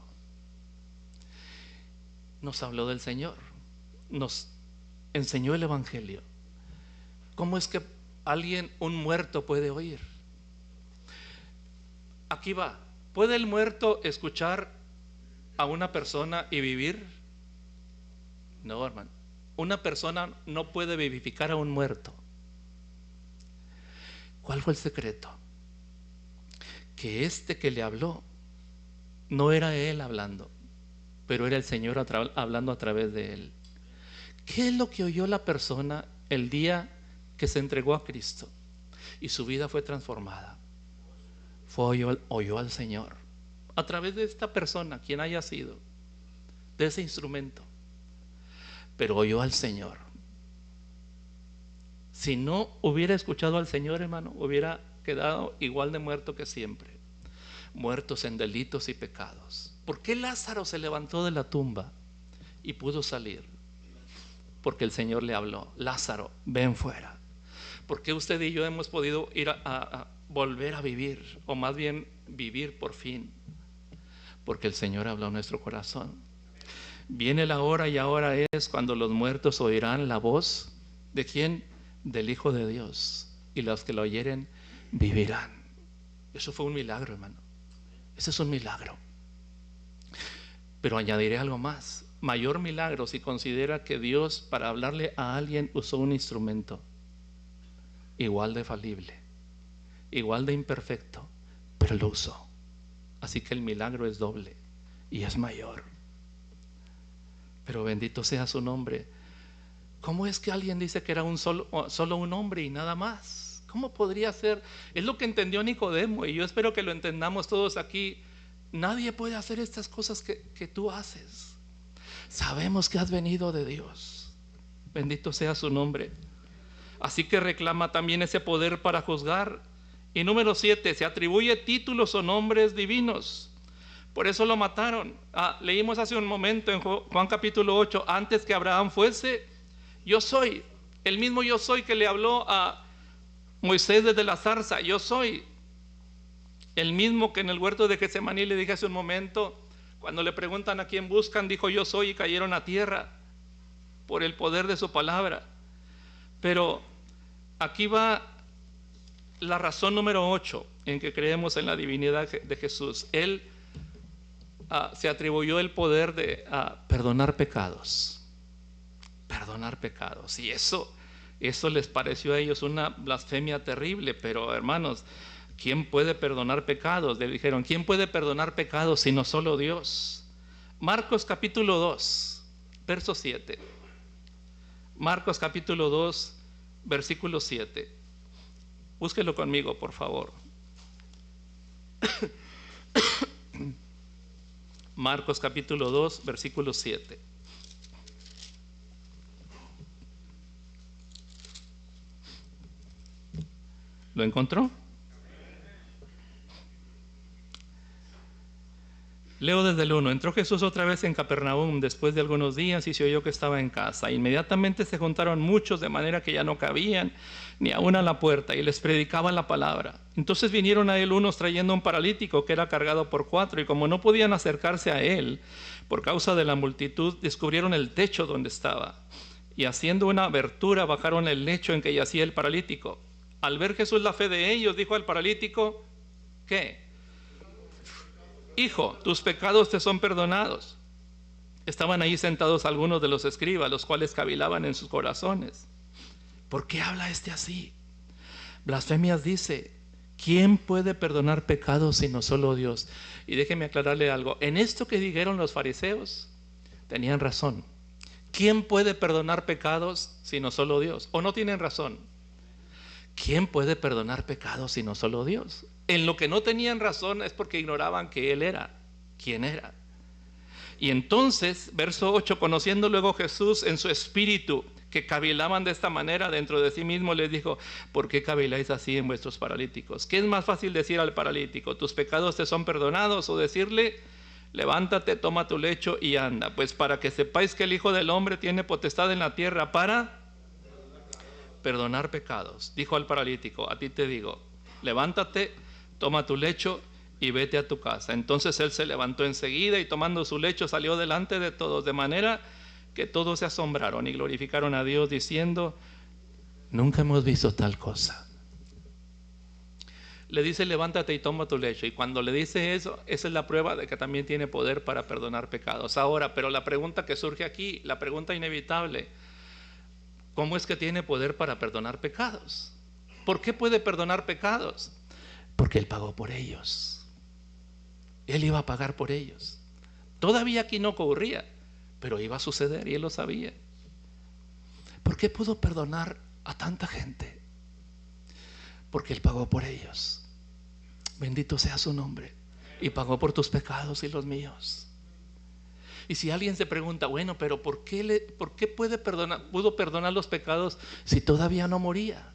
Nos habló del Señor. Nos enseñó el Evangelio. ¿Cómo es que alguien, un muerto, puede oír? Aquí va. ¿Puede el muerto escuchar a una persona y vivir? No, hermano. Una persona no puede vivificar a un muerto. ¿Cuál fue el secreto? Que este que le habló no era él hablando, pero era el Señor hablando a través de él. ¿Qué es lo que oyó la persona el día que se entregó a Cristo y su vida fue transformada? Oyó al Señor a través de esta persona, quien haya sido, de ese instrumento. Pero oyó al Señor. Si no hubiera escuchado al Señor, hermano, hubiera quedado igual de muerto que siempre. Muertos en delitos y pecados. ¿Por qué Lázaro se levantó de la tumba y pudo salir? Porque el Señor le habló: Lázaro, ven fuera. ¿Por qué usted y yo hemos podido ir a volver a vivir, o más bien vivir por fin? Porque el Señor habló a nuestro corazón. Viene la hora, y ahora es, cuando los muertos oirán la voz ¿de quién? Del Hijo de Dios, y los que lo oyeren vivirán. Eso fue un milagro, hermano. Ese es un milagro. Pero añadiré algo más. Mayor milagro si considera que Dios para hablarle a alguien usó un instrumento igual de falible, igual de imperfecto, pero lo usó. Así que el milagro es doble y es mayor. Pero bendito sea su nombre. ¿Cómo es que alguien dice que era solo un hombre y nada más? ¿Cómo podría ser? Es lo que entendió Nicodemo, y yo espero que lo entendamos todos aquí. Nadie puede hacer estas cosas que tú haces. Sabemos que has venido de Dios. Bendito sea su nombre. Así que reclama también ese poder para juzgar. Y número 7, se atribuye títulos o nombres divinos. Por eso lo mataron. Leímos hace un momento en Juan capítulo 8, antes que Abraham fuese, yo soy. El mismo yo soy que le habló a Moisés desde la zarza. Yo soy. El mismo que en el huerto de Getsemaní le dije hace un momento, cuando le preguntan a quién buscan, dijo yo soy, y cayeron a tierra por el poder de su palabra. Pero aquí va la razón número 8 en que creemos en la divinidad de Jesús. Él se atribuyó el poder de perdonar pecados. Perdonar pecados. Y eso les pareció a ellos una blasfemia terrible. Pero hermanos, ¿quién puede perdonar pecados? Le dijeron, ¿quién puede perdonar pecados sino solo Dios? Marcos capítulo 2, verso 7. Marcos capítulo 2, versículo 7. Búsquelo conmigo, por favor. Marcos capítulo 2, versículo 7. ¿Lo encontró? Leo desde el 1. Entró Jesús otra vez en Capernaum después de algunos días y se oyó que estaba en casa. Inmediatamente se juntaron muchos de manera que ya no cabían ni aún a la puerta y les predicaban la palabra. Entonces vinieron a él unos trayendo un paralítico que era cargado por 4 y como no podían acercarse a él por causa de la multitud, descubrieron el techo donde estaba y haciendo una abertura bajaron el lecho en que yacía el paralítico. Al ver Jesús la fe de ellos, dijo al paralítico, ¿qué? Hijo, tus pecados te son perdonados. Estaban ahí sentados algunos de los escribas, los cuales cavilaban en sus corazones. ¿Por qué habla este así? Blasfemias dice, ¿quién puede perdonar pecados sino solo Dios? Y déjeme aclararle algo. En esto que dijeron los fariseos, tenían razón. ¿Quién puede perdonar pecados sino solo Dios? ¿O no tienen razón? ¿Quién puede perdonar pecados sino solo Dios? En lo que no tenían razón es porque ignoraban que Él era, quién era. Y entonces, verso 8, conociendo luego Jesús en su espíritu, que cavilaban de esta manera dentro de sí mismo, les dijo, ¿por qué caviláis así en vuestros paralíticos? ¿Qué es más fácil decir al paralítico, tus pecados te son perdonados? O decirle, levántate, toma tu lecho y anda. Pues para que sepáis que el Hijo del Hombre tiene potestad en la tierra para perdonar pecados. Dijo al paralítico, a ti te digo, levántate, toma tu lecho y vete a tu casa. Entonces él se levantó enseguida y tomando su lecho salió delante de todos, de manera que todos se asombraron y glorificaron a Dios diciendo, nunca hemos visto tal cosa. Le dice, levántate y toma tu lecho. Y cuando le dice eso, esa es la prueba de que también tiene poder para perdonar pecados. Ahora, pero la pregunta que surge aquí, la pregunta inevitable, ¿cómo es que tiene poder para perdonar pecados? ¿Por qué puede perdonar pecados? Porque Él pagó por ellos. Él iba a pagar por ellos. Todavía aquí no ocurría, pero iba a suceder y Él lo sabía. ¿Por qué pudo perdonar a tanta gente? Porque Él pagó por ellos. Bendito sea su nombre. Y pagó por tus pecados y los míos. Y si alguien se pregunta, bueno, pero ¿por qué pudo perdonar los pecados si todavía no moría?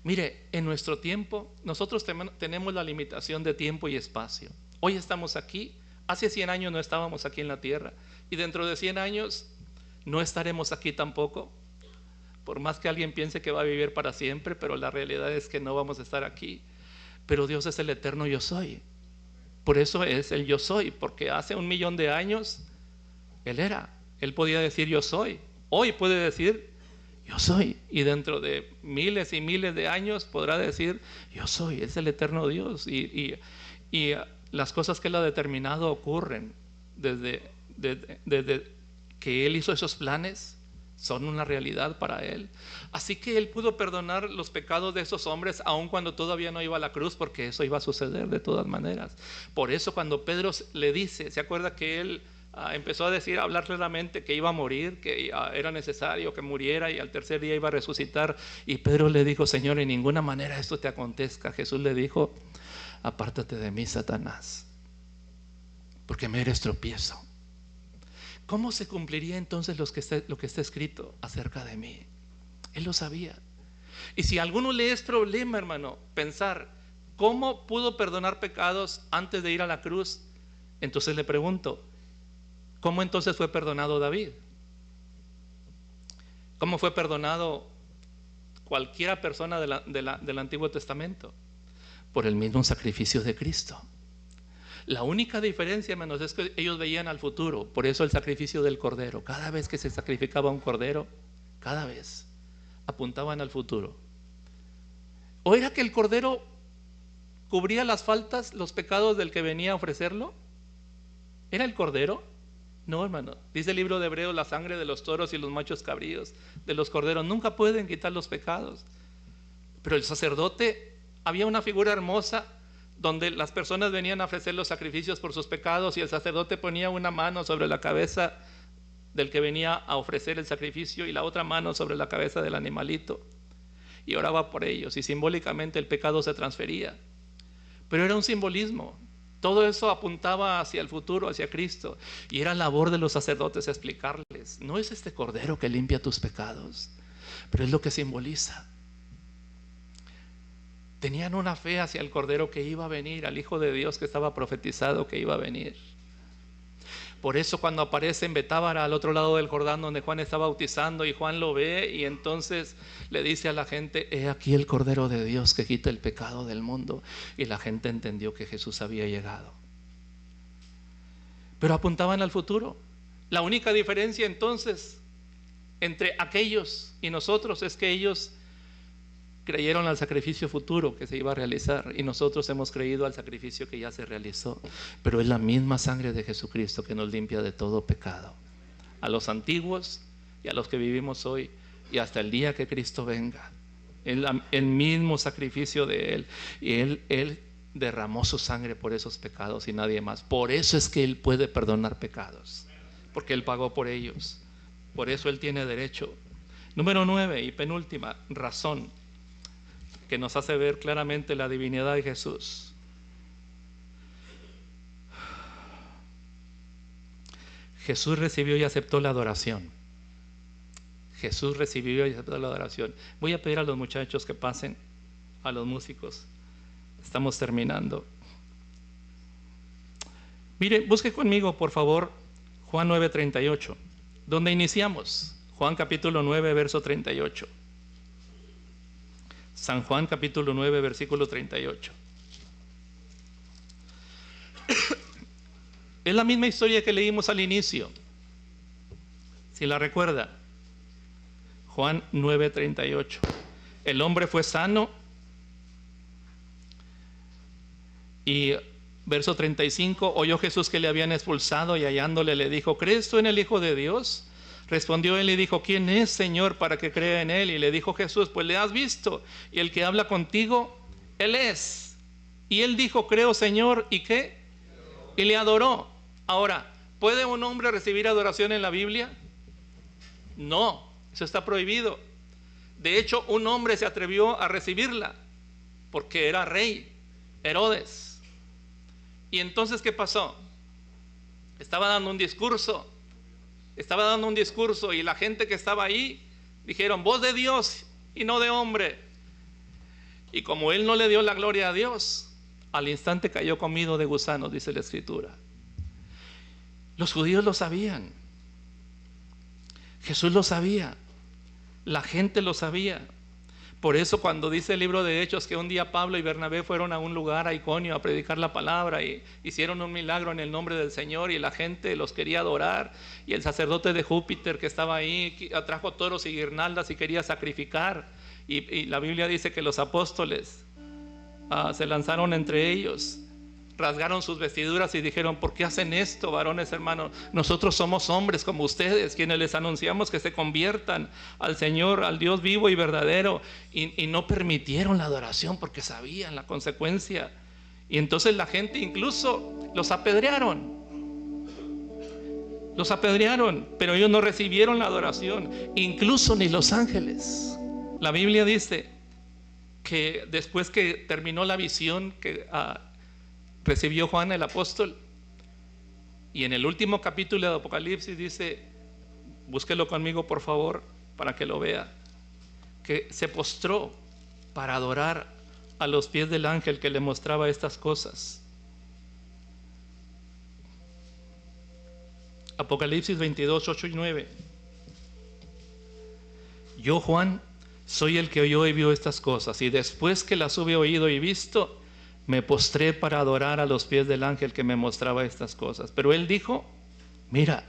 Mire, en nuestro tiempo, nosotros tenemos la limitación de tiempo y espacio. Hoy estamos aquí, hace 100 años no estábamos aquí en la tierra, y dentro de 100 años no estaremos aquí tampoco, por más que alguien piense que va a vivir para siempre, pero la realidad es que no vamos a estar aquí. Pero Dios es el eterno yo soy. Por eso es el yo soy, porque hace 1.000.000 de años Él era. Él podía decir yo soy. Hoy puede decir yo soy. Y dentro de miles y miles de años podrá decir yo soy. Es el eterno Dios. Y las cosas que Él ha determinado ocurren. desde que Él hizo esos planes, son una realidad para Él. Así que Él pudo perdonar los pecados de esos hombres aun cuando todavía no iba a la cruz, porque eso iba a suceder de todas maneras. Por eso cuando Pedro le dice, ¿se acuerda que Él empezó a decir, a hablar claramente que iba a morir, que era necesario que muriera y al tercer día iba a resucitar? Y Pedro le dijo, Señor, en ninguna manera esto te acontezca. Jesús le dijo, apártate de mí, Satanás, porque me eres tropiezo. ¿Cómo se cumpliría entonces lo que está escrito acerca de mí? Él lo sabía. Y si a alguno le es problema, hermano, pensar cómo pudo perdonar pecados antes de ir a la cruz, entonces le pregunto, ¿cómo entonces fue perdonado David? ¿Cómo fue perdonado cualquiera persona del Antiguo Testamento? Por el mismo sacrificio de Cristo. La única diferencia, hermanos, es que ellos veían al futuro. Por eso el sacrificio del cordero, cada vez que se sacrificaba un cordero, cada vez apuntaban al futuro. ¿O era que el cordero cubría las faltas, los pecados del que venía a ofrecerlo? ¿Era el cordero? No, hermano. Dice el libro de Hebreos, la sangre de los toros y los machos cabríos, de los corderos, nunca pueden quitar los pecados. Pero el sacerdote, había una figura hermosa donde las personas venían a ofrecer los sacrificios por sus pecados y el sacerdote ponía una mano sobre la cabeza del que venía a ofrecer el sacrificio y la otra mano sobre la cabeza del animalito y oraba por ellos, y simbólicamente el pecado se transfería. Pero era un simbolismo. Todo eso apuntaba hacia el futuro, hacia Cristo, y era labor de los sacerdotes explicarles, no es este cordero que limpia tus pecados, pero es lo que simboliza. Tenían una fe hacia el cordero que iba a venir, al Hijo de Dios que estaba profetizado que iba a venir. Por eso cuando aparece en Betábara, al otro lado del Jordán, donde Juan está bautizando, y Juan lo ve y entonces le dice a la gente, he aquí el Cordero de Dios que quita el pecado del mundo. Y la gente entendió que Jesús había llegado. Pero apuntaban al futuro. La única diferencia entonces entre aquellos y nosotros es que ellos creyeron al sacrificio futuro que se iba a realizar y nosotros hemos creído al sacrificio que ya se realizó. Pero es la misma sangre de Jesucristo que nos limpia de todo pecado. A los antiguos y a los que vivimos hoy y hasta el día que Cristo venga. El mismo sacrificio de Él. Y Él derramó su sangre por esos pecados y nadie más. Por eso es que Él puede perdonar pecados. Porque Él pagó por ellos. Por eso Él tiene derecho. Número 9 y penúltima razón que nos hace ver claramente la divinidad de Jesús. Jesús recibió y aceptó la adoración. Jesús recibió y aceptó la adoración. Voy a pedir a los muchachos que pasen, a los músicos. Estamos terminando. Mire, busque conmigo, por favor, Juan 9:38. ¿Dónde iniciamos? Juan capítulo 9, verso 38. San Juan capítulo 9, versículo 38. Es la misma historia que leímos al inicio, si la recuerda. Juan 9, 38. El hombre fue sano. Y verso 35, oyó Jesús que le habían expulsado y hallándole le dijo, ¿crees tú en el Hijo de Dios? Respondió él y dijo, ¿quién es, Señor, para que crea en él? Y le dijo Jesús, pues le has visto, y el que habla contigo, él es. Y él dijo, creo, Señor, ¿y qué? Y le adoró. Ahora, ¿puede un hombre recibir adoración en la Biblia? No, eso está prohibido. De hecho, un hombre se atrevió a recibirla, porque era rey, Herodes. Y entonces, ¿qué pasó? Estaba dando un discurso y la gente que estaba ahí dijeron, voz de Dios y no de hombre. Y como él no le dio la gloria a Dios, al instante cayó comido de gusanos, dice la Escritura. Los judíos lo sabían, Jesús lo sabía, la gente lo sabía. Por eso cuando dice el libro de Hechos que un día Pablo y Bernabé fueron a un lugar, a Iconio, a predicar la palabra y hicieron un milagro en el nombre del Señor y la gente los quería adorar, y el sacerdote de Júpiter que estaba ahí trajo toros y guirnaldas y quería sacrificar, y la Biblia dice que los apóstoles se lanzaron entre ellos rasgaron sus vestiduras y dijeron: ¿por qué hacen esto, varones hermanos? Nosotros somos hombres como ustedes, quienes les anunciamos que se conviertan al Señor, al Dios vivo y verdadero. Y no permitieron la adoración porque sabían la consecuencia. Y entonces la gente incluso los apedrearon. Los apedrearon, pero ellos no recibieron la adoración, incluso ni los ángeles. La Biblia dice que después que terminó la visión que recibió Juan el apóstol, y en el último capítulo de Apocalipsis dice, búsquelo conmigo por favor para que lo vea, que se postró para adorar a los pies del ángel que le mostraba estas cosas. Apocalipsis 22, 8 y 9. Yo, Juan, soy el que oyó y vio estas cosas, y después que las hube oído y visto, me postré para adorar a los pies del ángel que me mostraba estas cosas. Pero él dijo: mira,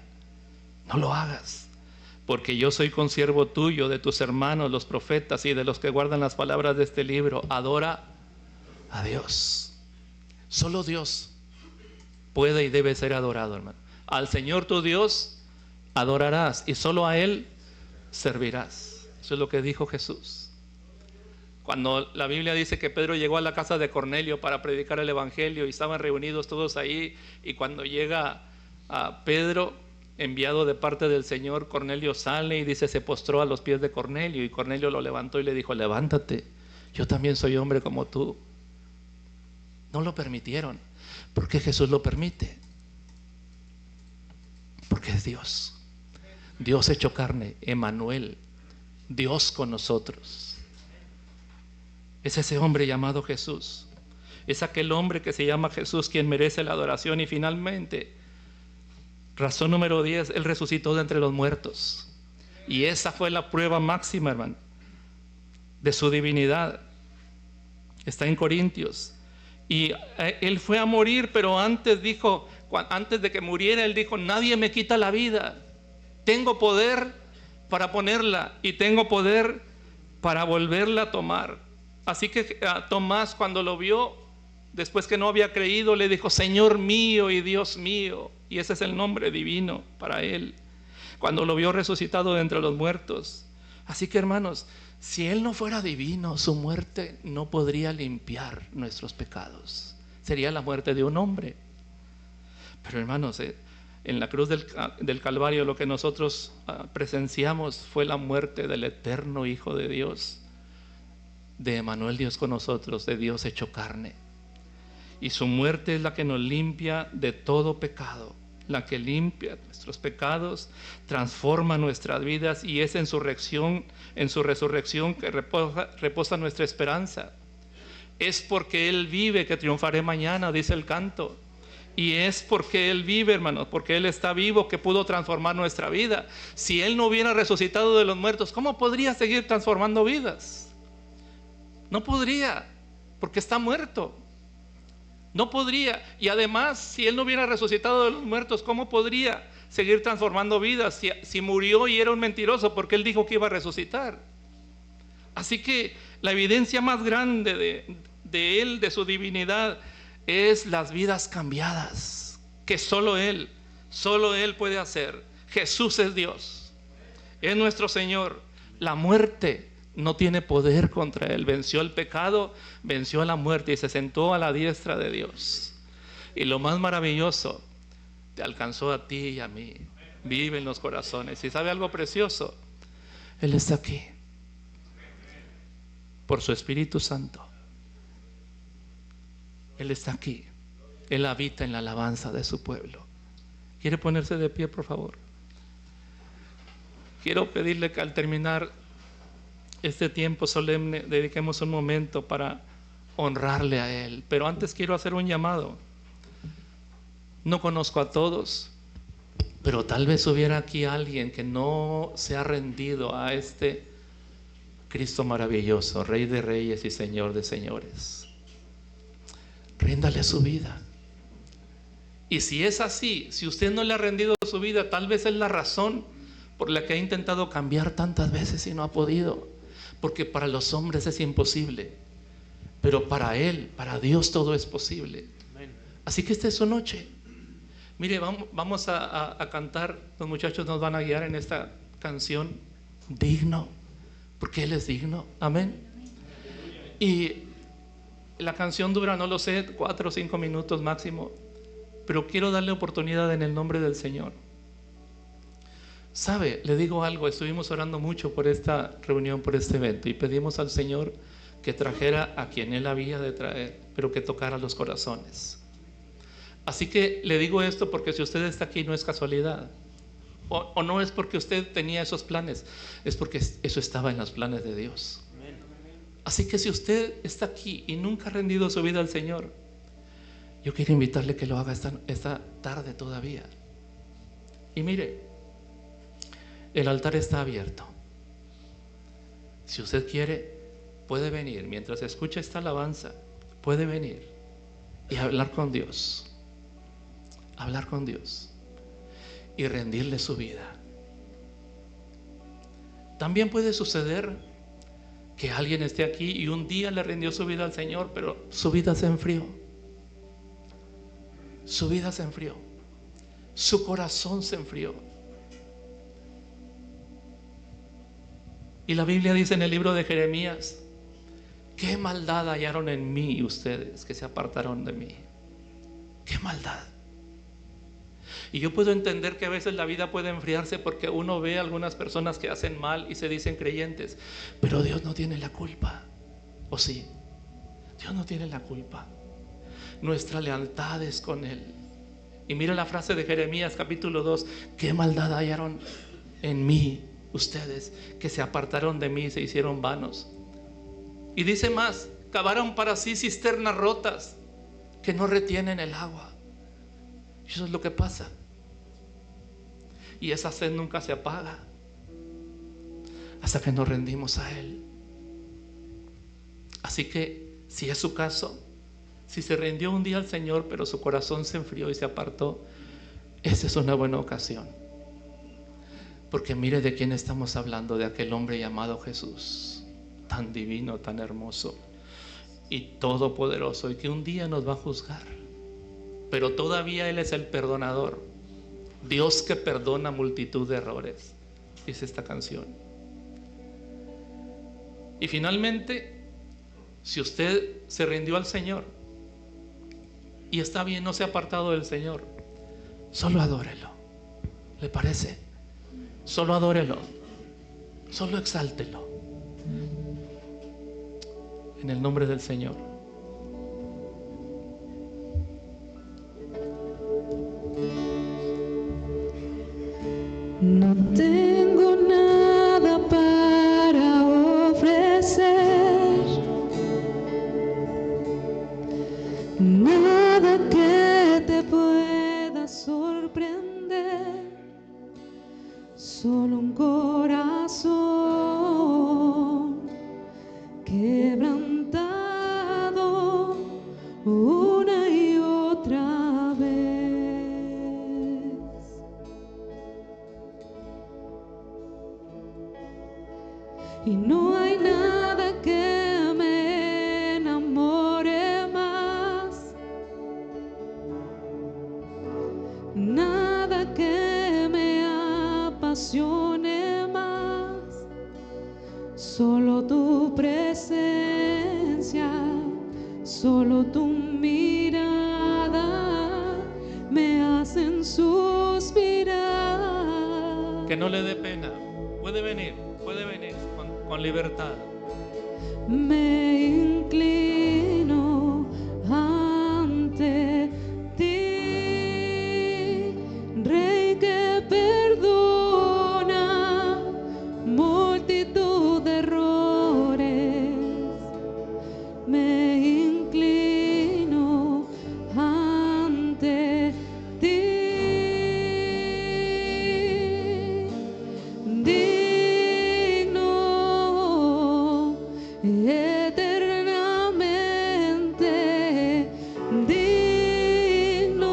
no lo hagas, porque yo soy consiervo tuyo, de tus hermanos los profetas y de los que guardan las palabras de este libro. Adora a Dios. Solo Dios puede y debe ser adorado, hermano. Al Señor tu Dios adorarás y solo a Él servirás. Eso es lo que dijo Jesús. Cuando la Biblia dice que Pedro llegó a la casa de Cornelio para predicar el evangelio y estaban reunidos todos ahí, y cuando llega a Pedro, enviado de parte del Señor, Cornelio sale y dice, se postró a los pies de Cornelio, y Cornelio lo levantó y le dijo: levántate, yo también soy hombre como tú. No lo permitieron. ¿Por qué Jesús lo permite? Porque es Dios. Dios hecho carne, Emmanuel, Dios con nosotros. Es ese hombre llamado Jesús. Es aquel hombre que se llama Jesús quien merece la adoración. Y finalmente, razón número 10, Él resucitó de entre los muertos. Y esa fue la prueba máxima, hermano, de su divinidad. Está en Corintios. Y Él fue a morir, pero antes dijo, antes de que muriera, Él dijo: nadie me quita la vida. Tengo poder para ponerla y tengo poder para volverla a tomar. Así que Tomás, cuando lo vio, después que no había creído, le dijo: Señor mío y Dios mío. Y ese es el nombre divino para Él, cuando lo vio resucitado de entre los muertos. Así que, hermanos, si Él no fuera divino, su muerte no podría limpiar nuestros pecados. Sería la muerte de un hombre. Pero, hermanos, en la cruz del Calvario lo que nosotros presenciamos fue la muerte del eterno Hijo de Dios, de Emmanuel, Dios con nosotros, de Dios hecho carne. Y su muerte es la que nos limpia de todo pecado, la que limpia nuestros pecados, transforma nuestras vidas, y es en su resurrección que reposa nuestra esperanza. Es porque Él vive que triunfaré mañana, dice el canto. Y es porque Él vive, hermanos, porque Él está vivo, que pudo transformar nuestra vida. Si Él no hubiera resucitado de los muertos, ¿cómo podría seguir transformando vidas? No podría, porque está muerto. No podría. Y además, si Él no hubiera resucitado de los muertos, ¿cómo podría seguir transformando vidas? Si murió y era un mentiroso, porque Él dijo que iba a resucitar. Así que la evidencia más grande de Él, de su divinidad, es las vidas cambiadas, que solo Él puede hacer. Jesús es Dios, es nuestro Señor. La muerte no tiene poder contra Él. Venció el pecado, venció a la muerte y se sentó a la diestra de Dios. Y lo más maravilloso, te alcanzó a ti y a mí. Vive en los corazones. ¿Y sabe algo precioso? Él está aquí por su Espíritu Santo. Él está aquí. Él habita en la alabanza de su pueblo. ¿Quiere ponerse de pie, por favor? Quiero pedirle que al terminar este tiempo solemne dediquemos un momento para honrarle a Él. Pero antes quiero hacer un llamado. No conozco a todos, pero tal vez hubiera aquí alguien que no se ha rendido a este Cristo maravilloso, Rey de reyes y Señor de señores. Ríndale su vida. Y si es así, si usted no le ha rendido su vida, tal vez es la razón por la que ha intentado cambiar tantas veces y no ha podido. Porque para los hombres es imposible, pero para Él, para Dios, todo es posible. Así que esta es su noche. Mire, vamos a cantar, los muchachos nos van a guiar en esta canción, digno, porque Él es digno, amén. Y la canción dura, no lo sé, 4 o 5 minutos máximo, pero quiero darle oportunidad en el nombre del Señor. Sabe, le digo algo, estuvimos orando mucho por esta reunión, por este evento, y pedimos al Señor que trajera a quien Él había de traer, pero que tocara los corazones. Así que le digo esto porque si usted está aquí no es casualidad, o no es porque usted tenía esos planes, es porque eso estaba en los planes de Dios. Así que si usted está aquí y nunca ha rendido su vida al Señor, yo quiero invitarle que lo haga esta tarde todavía. Y mire, el altar está abierto. Si usted quiere, puede venir, mientras escucha esta alabanza, puede venir y hablar con Dios. Hablar con Dios y rendirle su vida. También puede suceder que alguien esté aquí y un día le rindió su vida al Señor, pero su vida se enfrió. Su vida se enfrió. Su corazón se enfrió. Y la Biblia dice en el libro de Jeremías: qué maldad hallaron en mí ustedes que se apartaron de mí. Qué maldad. Y yo puedo entender que a veces la vida puede enfriarse porque uno ve a algunas personas que hacen mal y se dicen creyentes, pero Dios no tiene la culpa. ¿O sí? Dios no tiene la culpa. Nuestra lealtad es con Él. Y mira la frase de Jeremías capítulo 2: qué maldad hallaron en mí ustedes que se apartaron de mí y se hicieron vanos. Y dice más: cavaron para sí cisternas rotas que no retienen el agua. Y eso es lo que pasa. Y esa sed nunca se apaga hasta que nos rendimos a Él. Así que si es su caso, si se rindió un día al Señor pero su corazón se enfrió y se apartó, esa es una buena ocasión. Porque mire de quién estamos hablando, de aquel hombre llamado Jesús, tan divino, tan hermoso y todopoderoso, y que un día nos va a juzgar. Pero todavía Él es el perdonador, Dios que perdona multitud de errores, dice esta canción. Y finalmente, si usted se rindió al Señor y está bien, no se ha apartado del Señor, solo adórelo. ¿Le parece? Solo adórelo, solo exáltelo en el nombre del Señor. No tengo nada para ofrecer, nada que te pueda sorprender, solo un corazón quebrantado una y otra vez. Y no hay nada que me enamore más, nada que me apasione más, solo tu presencia, solo tu mirada me hacen suspirar. Que no le dé pena, puede venir con libertad. Me inclino ante ti, Rey que perdona multitud de errores. Me inclino ante ti. Eternamente digno,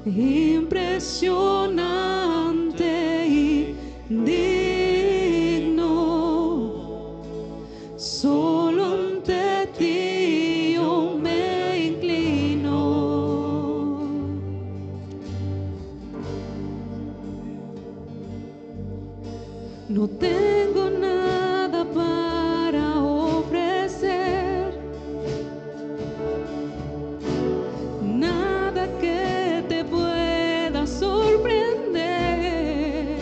impresionante y digno, solo ante ti yo me inclino. No tengo nada para ofrecer, nada que te pueda sorprender,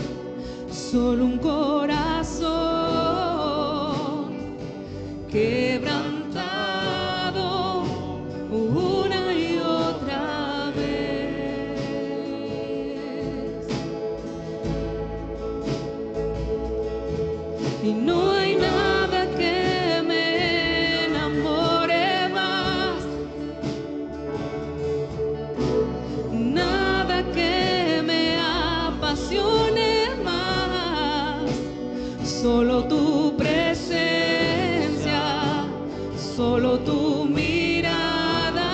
solo un corazón quebrantado una y otra vez. Y no hay nada que me enamore más, nada que me apasione más, solo tu presencia, solo tu mirada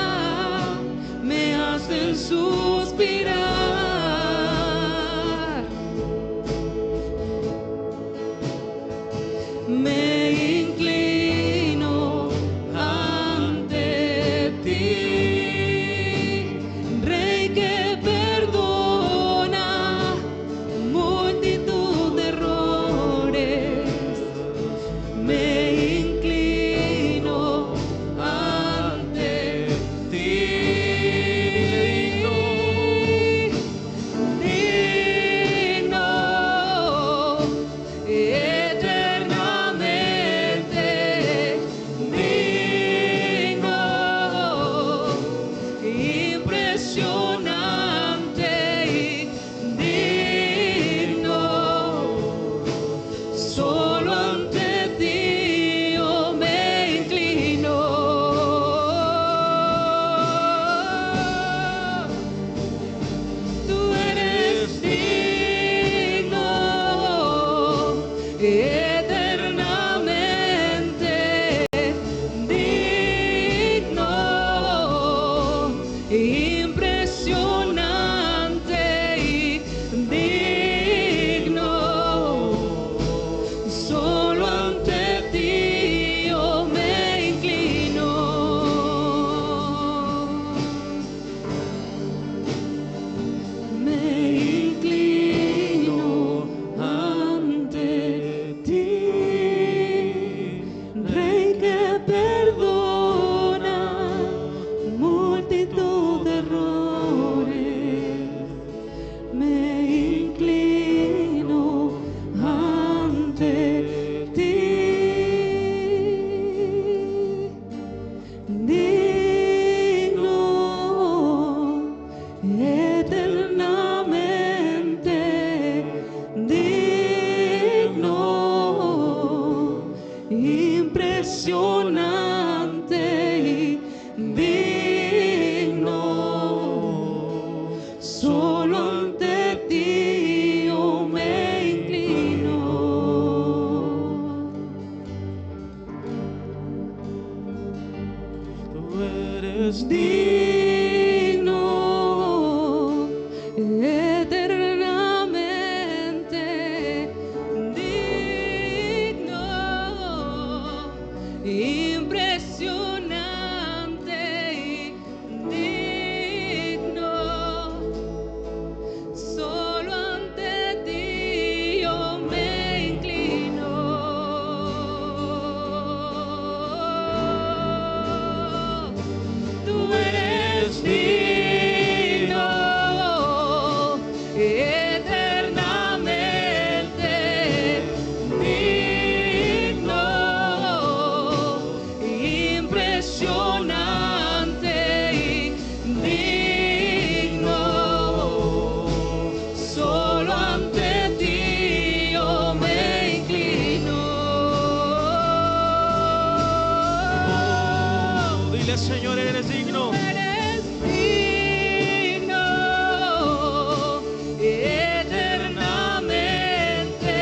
me hacen suspirar. Me inclino ante ti, Rey que perdona multitud de errores. Me inclino ante ti, digno, eternamente digno, impresionante y digno. Solo ante ti yo me inclino. Tú eres digno, eternamente digno, impresionante y digno. Solo ante ti yo me inclino. Me inclino ante ti, Rey que perdona multitud de errores. Me inclino ante ti, digno, eternamente digno, impresionante y digno. Solo ante ti yo me inclino. Tú eres Digno, eternamente digno, impresionante y digno. Solo ante ti yo me inclino. Tú eres digno, eternamente digno, impresionante y digno. Solo ante ti yo me inclino. Dile, Señor, eres digno. Eres digno, eternamente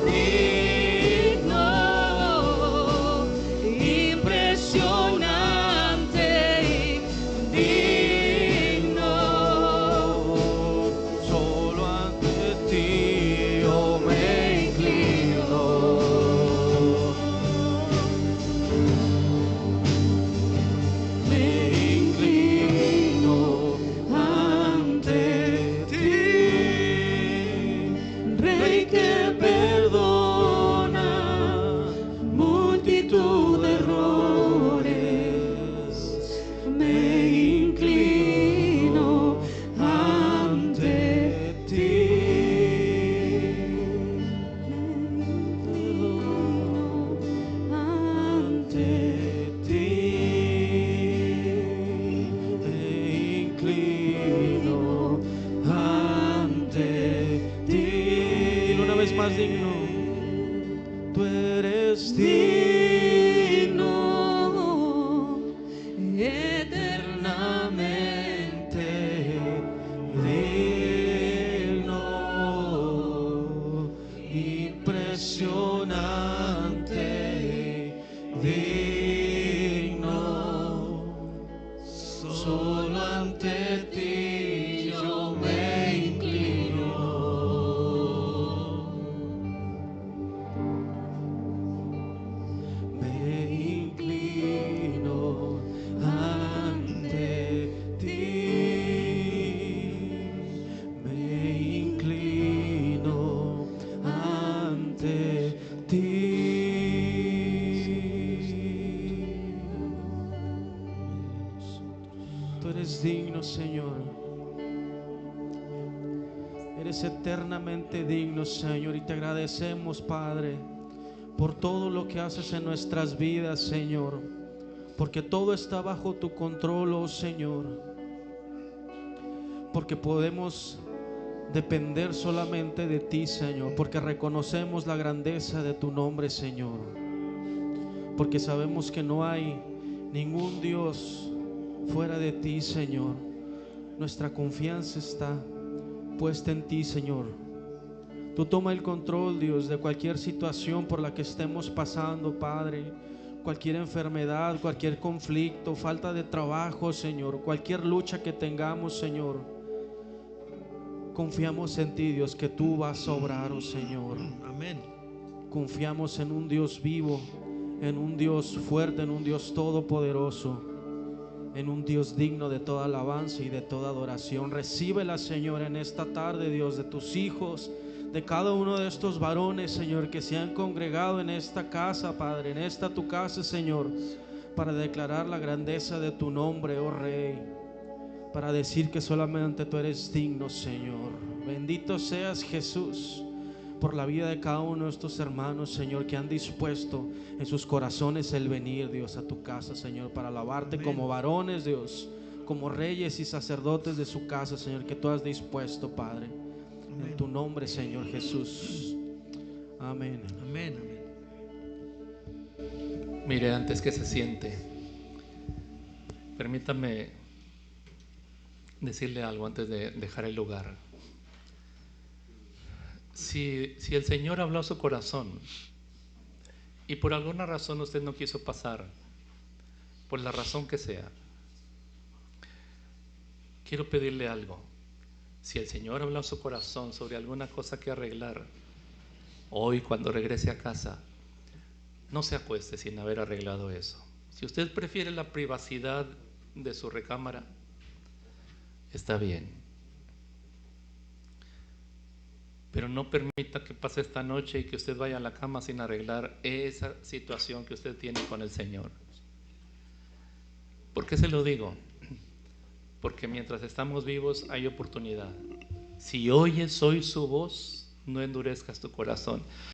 digno, impresionante y digno. Solo ante ti yo me inclino. Me inclino. solo ante ti yo me inclino. Me inclino ante ti. Me inclino ante ti. Tú eres digno, Señor. Eres eternamente digno, Señor, y te agradecemos, Padre, por todo lo que haces en nuestras vidas, Señor, porque todo está bajo tu control, oh Señor, porque podemos depender solamente de ti, Señor, porque reconocemos la grandeza de tu nombre, Señor, porque sabemos que no hay ningún Dios fuera de ti, Señor. Nuestra confianza está puesta en ti, Señor. Tú toma el control, Dios, de cualquier situación por la que estemos pasando, Padre. Cualquier enfermedad, cualquier conflicto, falta de trabajo, Señor, cualquier lucha que tengamos, Señor. Confiamos en ti, Dios, que tú vas a obrar, oh Señor. Amén. Confiamos en un Dios vivo, en un Dios fuerte, en un Dios todopoderoso, en un Dios digno de toda alabanza y de toda adoración. Recíbela, Señor, en esta tarde, Dios, de tus hijos, de cada uno de estos varones, Señor, que se han congregado en esta casa, Padre, en esta tu casa, Señor, para declarar la grandeza de tu nombre, oh Rey, para decir que solamente tú eres digno, Señor. Bendito seas, Jesús, por la vida de cada uno de estos hermanos, Señor, que han dispuesto en sus corazones el venir, Dios, a tu casa, Señor, para alabarte. Amén. Como varones, Dios, como reyes y sacerdotes de su casa, Señor, que tú has dispuesto, Padre. Amén. En tu nombre, Señor Jesús. Amén. Amén, amén. Mire, antes que se siente, permítame decirle algo antes de dejar el lugar. Si el Señor habló a su corazón y por alguna razón usted no quiso pasar, por la razón que sea, quiero pedirle algo. Si el Señor habló a su corazón sobre alguna cosa que arreglar, hoy cuando regrese a casa, no se acueste sin haber arreglado eso. Si usted prefiere la privacidad de su recámara, está bien. Pero no permita que pase esta noche y que usted vaya a la cama sin arreglar esa situación que usted tiene con el Señor. ¿Por qué se lo digo? Porque mientras estamos vivos hay oportunidad. Si oyes hoy su voz, no endurezcas tu corazón.